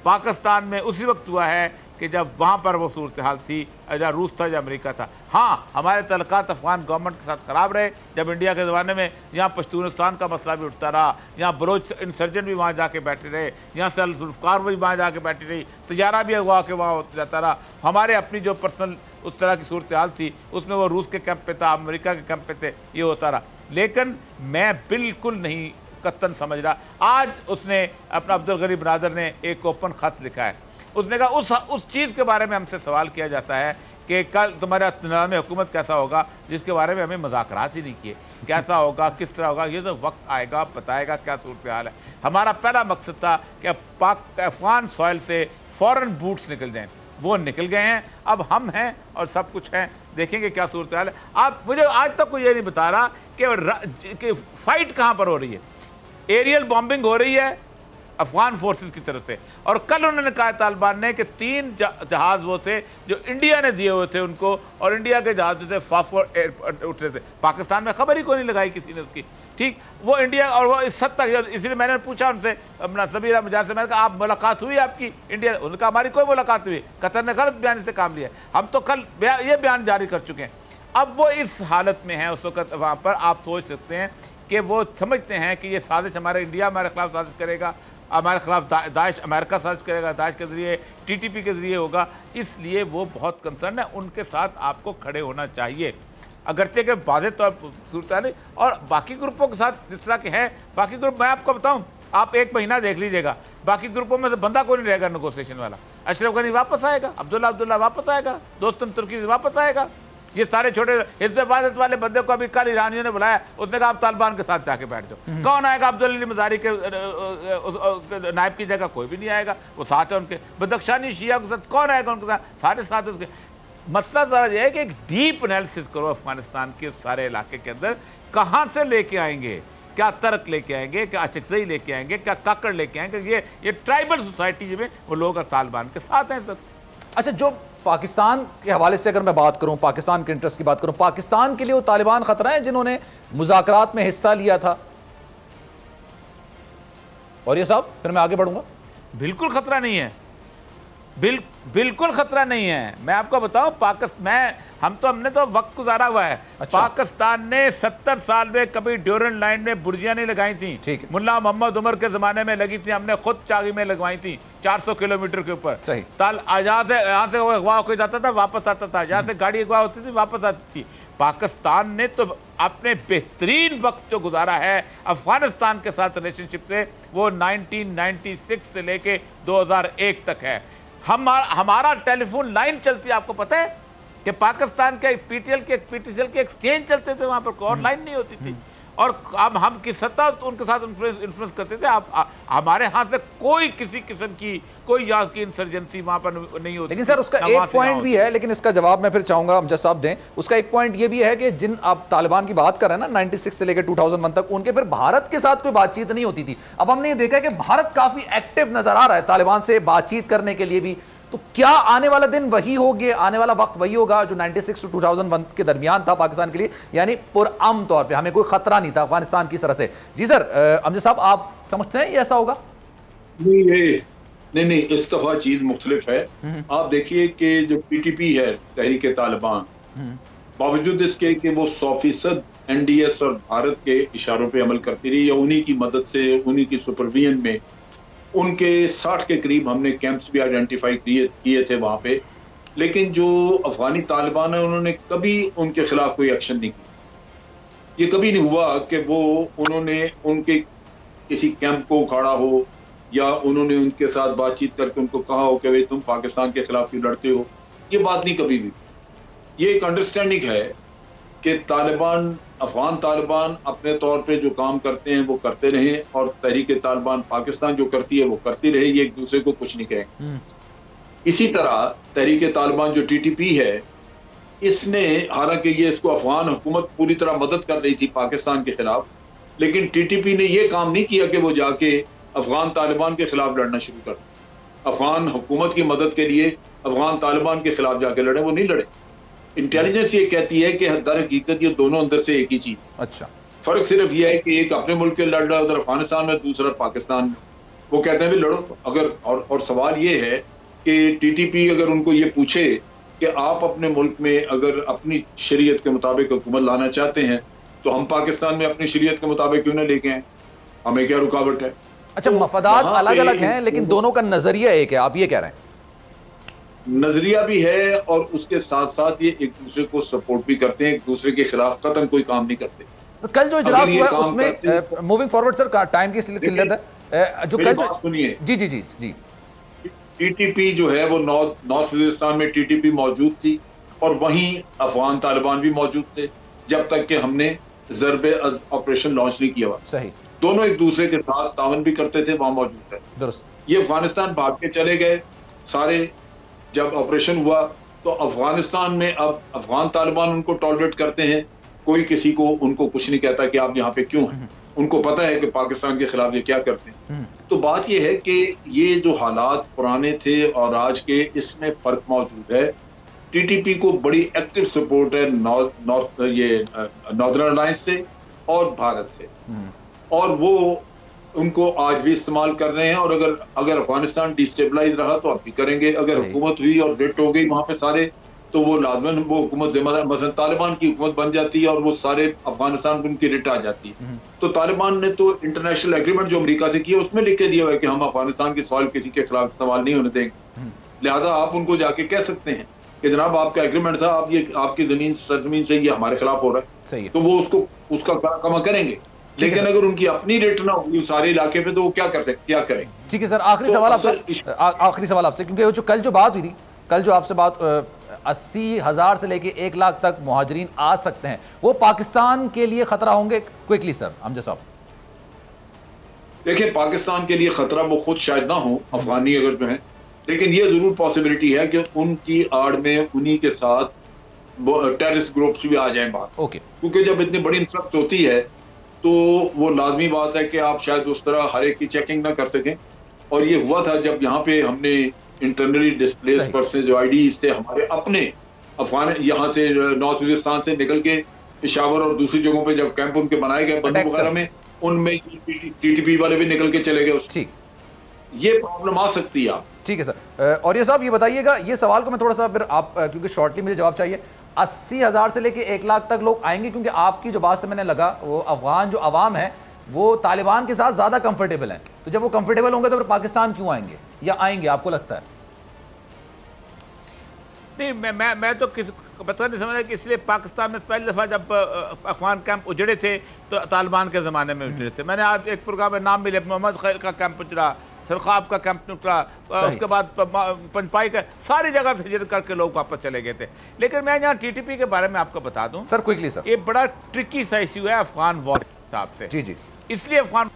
पाकिस्तान में उसी वक्त हुआ है कि जब वहाँ पर वो सूरत हाल थी, जहाँ रूस था, जहाँ अमेरिका था। हाँ, हमारे तल्लुकात अफगान गवर्नमेंट के साथ ख़राब रहे। जब इंडिया के ज़माने में यहाँ पश्तूनिस्तान का मसला भी उठता रहा, यहाँ बलोच इंसर्जेंट भी वहाँ जाके बैठे रहे, यहाँ से जुल्फ़िकार भी वहाँ जाके बैठी रही, तजारा भी अगवा के वहाँ जाता रहा। हमारे अपनी जो पर्सनल उस तरह की सूरत हाल थी उसमें वो रूस के कैंप पे था, अमेरिका के कैंप पे थे, ये होता रहा। लेकिन मैं बिल्कुल नहीं कतन समझ रहा। आज उसने अपना अब्दुल गनी बरादर ने एक ओपन ख़त लिखा है, उसने कहा उस चीज़ के बारे में हमसे सवाल किया जाता है कि कल तुम्हारा निज़ाम हुकूमत कैसा होगा, जिसके बारे में हमें मुज़ाकरात ही नहीं किए, कैसा होगा, किस तरह होगा, ये तो वक्त आएगा बताएगा क्या सूरत हाल है। हमारा पहला मकसद था कि अफगान सॉइल से फ़ौरन बूट्स निकल जाएँ, वो निकल गए हैं, अब हम हैं और सब कुछ हैं, देखेंगे क्या सूरत हाल है। आप मुझे आज तक कोई ये नहीं बता रहा कि फ़ाइट कहाँ पर हो रही है। एरियल बॉम्बिंग हो रही है, अफगान फोर्सेस की तरफ से। और कल उन्होंने कहा तालिबान ने कि 3 जहाज वो थे जो इंडिया ने दिए हुए थे उनको, और इंडिया के जहाज जो थे फाफोर एयरपोर्ट उठ रहे थे। पाकिस्तान में खबर ही कोई नहीं लगाई किसी ने उसकी, ठीक। वो इंडिया, और वो इस हद तक, इसलिए मैंने पूछा उनसे, अपना सबीरा मुजाहिद से, मैंने कहा आप मुलाकात हुई आपकी इंडिया? उनका हमारी कोई मुलाकात हुई, कतर ने गलत बयान से काम लिया। हम तो कल ये बयान जारी कर चुके हैं। अब वो इस हालत में है उस वक्त वहाँ पर, आप सोच सकते हैं कि वो समझते हैं कि ये साजिश हमारे इंडिया हमारे खिलाफ साजिश करेगा, हमारे खिलाफ दाइश अमेरिका साजिश करेगा, दाइश के ज़रिए TTP के ज़रिए होगा, इसलिए वो बहुत कंसर्न है। उनके साथ आपको खड़े होना चाहिए, अगरचे के वाज़ेह तौर पर सूरत है। और बाकी ग्रुपों के साथ जिस तरह के हैं बाकी ग्रुप, मैं आपको बताऊँ, आप 1 महीना देख लीजिएगा, बाकी ग्रुपों में से बंदा कोई नहीं रहेगा नेगोशिएशन वाला। अशरफ गनी वापस आएगा, अब्दुल्ला वापस आएगा, दोस्तम तुर्की वापस आएगा, ये सारे छोटे हिज़्ब वाहिद वाले बंदे को अभी कल ईरानियों ने बुलाया, उसने कहा आप तालिबान के साथ जाके बैठ जाओ। कौन आएगा? अब्दुल अली मज़ारी के नायब की जगह कोई भी नहीं आएगा, वो साथ है उनके। बदख्शानी शिया के साथ कौन आएगा? उनके साथ सारे साथ उसके। मसला ज़रा यह है कि एक डीप एनालिसिस करो अफगानिस्तान के सारे इलाके के अंदर, कहाँ से लेके आएंगे, क्या तर्क लेके आएंगे, क्या अचकजई लेके आएंगे, क्या काकड़ लेके आएंगे। ये ट्राइबल सोसाइटी में वो लोग तालिबान के साथ हैं। अच्छा, जो पाकिस्तान के हवाले से अगर मैं बात करूं, पाकिस्तान के इंटरेस्ट की बात करूं, पाकिस्तान के लिए वो तालिबान खतरा है जिन्होंने मुज़ाकरात में हिस्सा लिया था? और ये साहब, फिर मैं आगे बढ़ूंगा। बिल्कुल खतरा नहीं है, बिल्कुल खतरा नहीं है। मैं आपको बताऊं, हमने तो वक्त गुजारा हुआ है। अच्छा। पाकिस्तान ने 70 साल में कभी ड्यूरन लाइन में बुर्जियां नहीं लगाई थी। मुल्ला मोहम्मद उमर के जमाने में लगी थी, हमने खुद चागी में लगवाई थी 400 किलोमीटर के ऊपर। यहाँ से अगवा होकर जाता था, वापस आता था, यहाँ से गाड़ी अगवा होती थी, वापस आती थी। पाकिस्तान ने तो अपने बेहतरीन वक्त जो गुजारा है अफगानिस्तान के साथ रिलेशनशिप से, वो 1996 से लेके 2001 तक है। हमारा टेलीफोन लाइन चलती है, आपको पता है कि पाकिस्तान के PTCL के एक्सचेंज चलते थे वहां पर, और लाइन नहीं होती थी। और अब हम किस सत्ता उनके साथ इन्फ्लुएंस करते थे। हमारे हाथ से कोई किसी किस्म की कोई याद की इंसर्जेंसी वहां पर नहीं होती। लेकिन सर, उसका एक पॉइंट भी है, लेकिन इसका जवाब मैं फिर चाहूंगा अमजद साहब दें। उसका एक पॉइंट ये भी है कि जिन आप तालिबान की बात कर रहे हैं ना, 96 से लेकर 2001 तक, उनके फिर भारत के साथ कोई बातचीत नहीं होती थी। अब हमने ये देखा कि भारत काफी एक्टिव नजर आ रहा है तालिबान से बातचीत करने के लिए भी। तो क्या आने वाला दिन वही होगा, आने वाला वक्त वही होगा जो 96 से 2001 के दरमियान था पाकिस्तान के लिए, यानी पुरअमन तौर पे हमें कोई खतरा नहीं था अफगानिस्तान की तरह से? जी सर, अमजद साहब, आप समझते हैं ये ऐसा होगा? नहीं, इस दफा चीज मुख्तलिफ है। आप देखिए कि जो PTP है, तहरीक तालिबान, बावजूद इसके कि वो 100% NDS और भारत के इशारों पे अमल करती रही, या उन्हीं की मदद से, उन्हीं की सुपरविजन में, उनके 60 के करीब हमने कैंप्स भी आइडेंटिफाई किए थे वहां पे, लेकिन जो अफगानी तालिबान है उन्होंने कभी उनके खिलाफ कोई एक्शन नहीं किया। ये कभी नहीं हुआ कि उन्होंने उनके किसी कैंप को उखाड़ा हो, या उन्होंने उनके साथ बातचीत करके उनको कहा हो कि भाई तुम पाकिस्तान के खिलाफ क्यों लड़ते हो। ये बात नहीं कभी भी। ये एक अंडरस्टैंडिंग है कि अफगान तालिबान अपने तौर पे जो काम करते हैं वो करते रहें, और तहरीक तालिबान पाकिस्तान जो करती है वो करती रहे, ये एक दूसरे को कुछ नहीं कहेंगे। इसी तरह तहरीक तालिबान जो TTP है, इसने, हालांकि ये इसको अफगान हुकूमत पूरी तरह मदद कर रही थी पाकिस्तान के खिलाफ, लेकिन TTP ने ये काम नहीं किया कि वो जाके अफगान तालिबान के खिलाफ लड़ना शुरू कर। अफगान हुकूमत की मदद के लिए अफगान तालिबान के खिलाफ जाके लड़े, वो नहीं लड़े। इंटेलिजेंस ये कहती है कि दर हकीकत ये दोनों अंदर से एक ही चीज। अच्छा, फर्क सिर्फ ये है कि एक अपने मुल्क के लड़ रहा है उधर अफगानिस्तान में, दूसरा पाकिस्तान में। वो कहते हैं भी लड़ो। अगर और सवाल ये है कि TTP अगर उनको ये पूछे कि आप अपने मुल्क में अगर अपनी शरीयत के मुताबिक हुकूमत लाना चाहते हैं, तो हम पाकिस्तान में अपनी शरीयत के मुताबिक क्यों ना लेके आए, हमें क्या रुकावट है? अच्छा, मफादात अलग अलग हैं, लेकिन दोनों का नजरिया एक है, आप ये कह रहे हैं? नजरिया भी है, और उसके साथ साथ ये एक दूसरे को सपोर्ट भी करते हैं, एक दूसरे के खिलाफ कतन कोई काम नहीं करते। तो कल जो इजलास हुआ है उसमें, मूविंग फॉरवर्ड सर, टाइम की किल्लत है, जो कल सुनिए, जी TTP जो है वो नॉर्थ वजीरिस्तान में TTP मौजूद थी, और वहीं अफगान तालिबान भी मौजूद थे, जब तक कि हमने ज़रबे ऑपरेशन लॉन्च नहीं किया हुआ। सही, दोनों एक दूसरे के साथ तावन भी करते थे, वहां मौजूद है। दुरुस्त। ये अफगानिस्तान भाग के चले गए सारे, जब ऑपरेशन हुआ तो अफगानिस्तान में अब अफगान तालिबान उनको टॉलरेट करते हैं, कोई किसी को उनको कुछ नहीं कहता कि आप यहाँ पे क्यों हैं। उनको पता है कि पाकिस्तान के खिलाफ ये क्या करते हैं। तो बात ये है कि ये जो हालात पुराने थे और आज के, इसमें फर्क मौजूद है। टीटीपी को बड़ी एक्टिव सपोर्ट है नॉर्दर्न अलायंस से और भारत से, और वो उनको आज भी इस्तेमाल कर रहे हैं। और अगर अफगानिस्तान डिस्टेबलाइज रहा तो अब भी करेंगे। अगर हुकूमत हुई और रिट हो गई वहां पे सारे, तो वो लाजमन वो हुकूमत जिम्मेदार, मसलन तालिबान की हुकूमत बन जाती है और वो सारे अफगानिस्तान को उनकी रिट आ जाती है। तो तालिबान ने तो इंटरनेशनल एग्रीमेंट जो अमेरिका से किया उसमें लिख के दिया हुआ है कि हम अफगानिस्तान की सॉइल किसी के खिलाफ इस्तेमाल नहीं होने देंगे। लिहाजा आप उनको जाके कह सकते हैं कि जनाब आपका एग्रीमेंट था, आप ये आपकी जमीन सरजमीन से ये हमारे खिलाफ हो रहा है, तो वो उसका कमा करेंगे। लेकिन अगर उनकी अपनी रेट ना होगी सारे इलाके पे तो वो क्या कर सकते, क्या करें। ठीक है सर, आखिरी सवाल आपसे, क्योंकि जो कल जो बात हुई थी, कल जो आपसे बात 80,000 से लेके 1 लाख तक मुहाजिरीन आ सकते हैं, वो पाकिस्तान के लिए खतरा होंगे? क्विकली सर, हमजा साहब। देखिए, पाकिस्तान के लिए खतरा वो खुद शायद ना हो, अफगानी अगर जो है, लेकिन ये जरूर पॉसिबिलिटी है कि उनकी आड़ में उन्हीं के साथ टेररिस्ट ग्रुप्स भी आ जाएं बाहर। ओके। क्योंकि जब इतनी बड़ी इंफ्लक्स होती है तो वो लाजमी बात है कि आप शायद उस तरह हर एक की चेकिंग ना कर सकें। और ये हुआ था जब यहाँ पे हमने इंटरनली डिस्प्लेस पर्सन जो आईडीज थे हमारे अपने अफगान, यहाँ से नॉर्थ वजिस्तान से निकल के पेशावर और दूसरी जगहों पे जब कैंप उनके बनाए गए बंदूक वगैरह में, उनमें टीटीपी वाले भी निकल के चले गए। ठीक, ये प्रॉब्लम आ सकती है। ठीक है सर। और ये साहब ये बताइएगा, ये सवाल को मैं थोड़ा सा फिर आप, क्योंकि शॉर्टली मुझे जवाब चाहिए, 80,000 से लेके 1 लाख तक लोग आएंगे? क्योंकि आपकी जो बात से मैंने लगा वो अफगान जो अवाम है वो तालिबान के साथ ज्यादा कंफर्टेबल हैं, तो जब वो कंफर्टेबल होंगे तो फिर पाकिस्तान क्यों आएंगे, या आएंगे, आपको लगता है? नहीं, मैं तो पता नहीं समझ कि इसलिए पाकिस्तान में पहली दफ़ा जब अफगान कैंप उजड़े थे तो तालिबान के ज़माने में उजड़े थे। मैंने आज एक प्रोग्राम में नाम भी लिया, मोहम्मद खैर का कैंप उजड़ा, सरखाब का कैंप निकला, उसके बाद पंचपाई का, सारी जगह से हिजरत करके लोग वापस चले गए थे। लेकिन मैं यहाँ टीटीपी के बारे में आपको बता दूं सर, क्विकली सर, ये बड़ा ट्रिकी सा इश्यू है अफगान वॉर हिसाब से। जी जी, इसलिए अफगान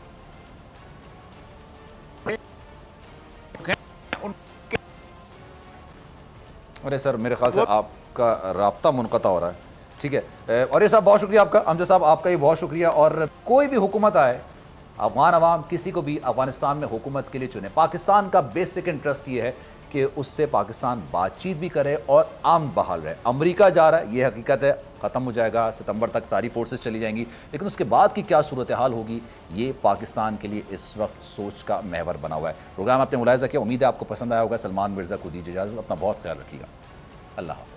अरे सर मेरे ख्याल से आपका राब्ता मुनक़ता हो रहा है। ठीक है, और ये साहब बहुत शुक्रिया आपका, हमजा साहब आपका ये बहुत शुक्रिया। और कोई भी हुकूमत आए, अफगान अवाम किसी को भी अफगानिस्तान में हुकूमत के लिए चुने, पाकिस्तान का बेसिक इंटरेस्ट ये है कि उससे पाकिस्तान बातचीत भी करे और आम बहाल रहे। अमेरिका जा रहा है, ये हकीकत है, ख़त्म हो जाएगा, सितंबर तक सारी फोर्सेस चली जाएंगी, लेकिन उसके बाद की क्या सूरत हाल होगी ये पाकिस्तान के लिए इस वक्त सोच का महवर बना हुआ है। प्रोग्राम आपने मुलाहिज़ा किया, उम्मीद है आपको पसंद आया होगा। सलमान मिर्ज़ा को दीजिए इजाज़त, अपना बहुत ख्याल रखिएगा, अल्लाह हाफ़िज़।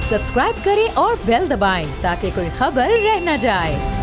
सब्सक्राइब करें और बेल दबाएं ताकि कोई खबर रह न जाए।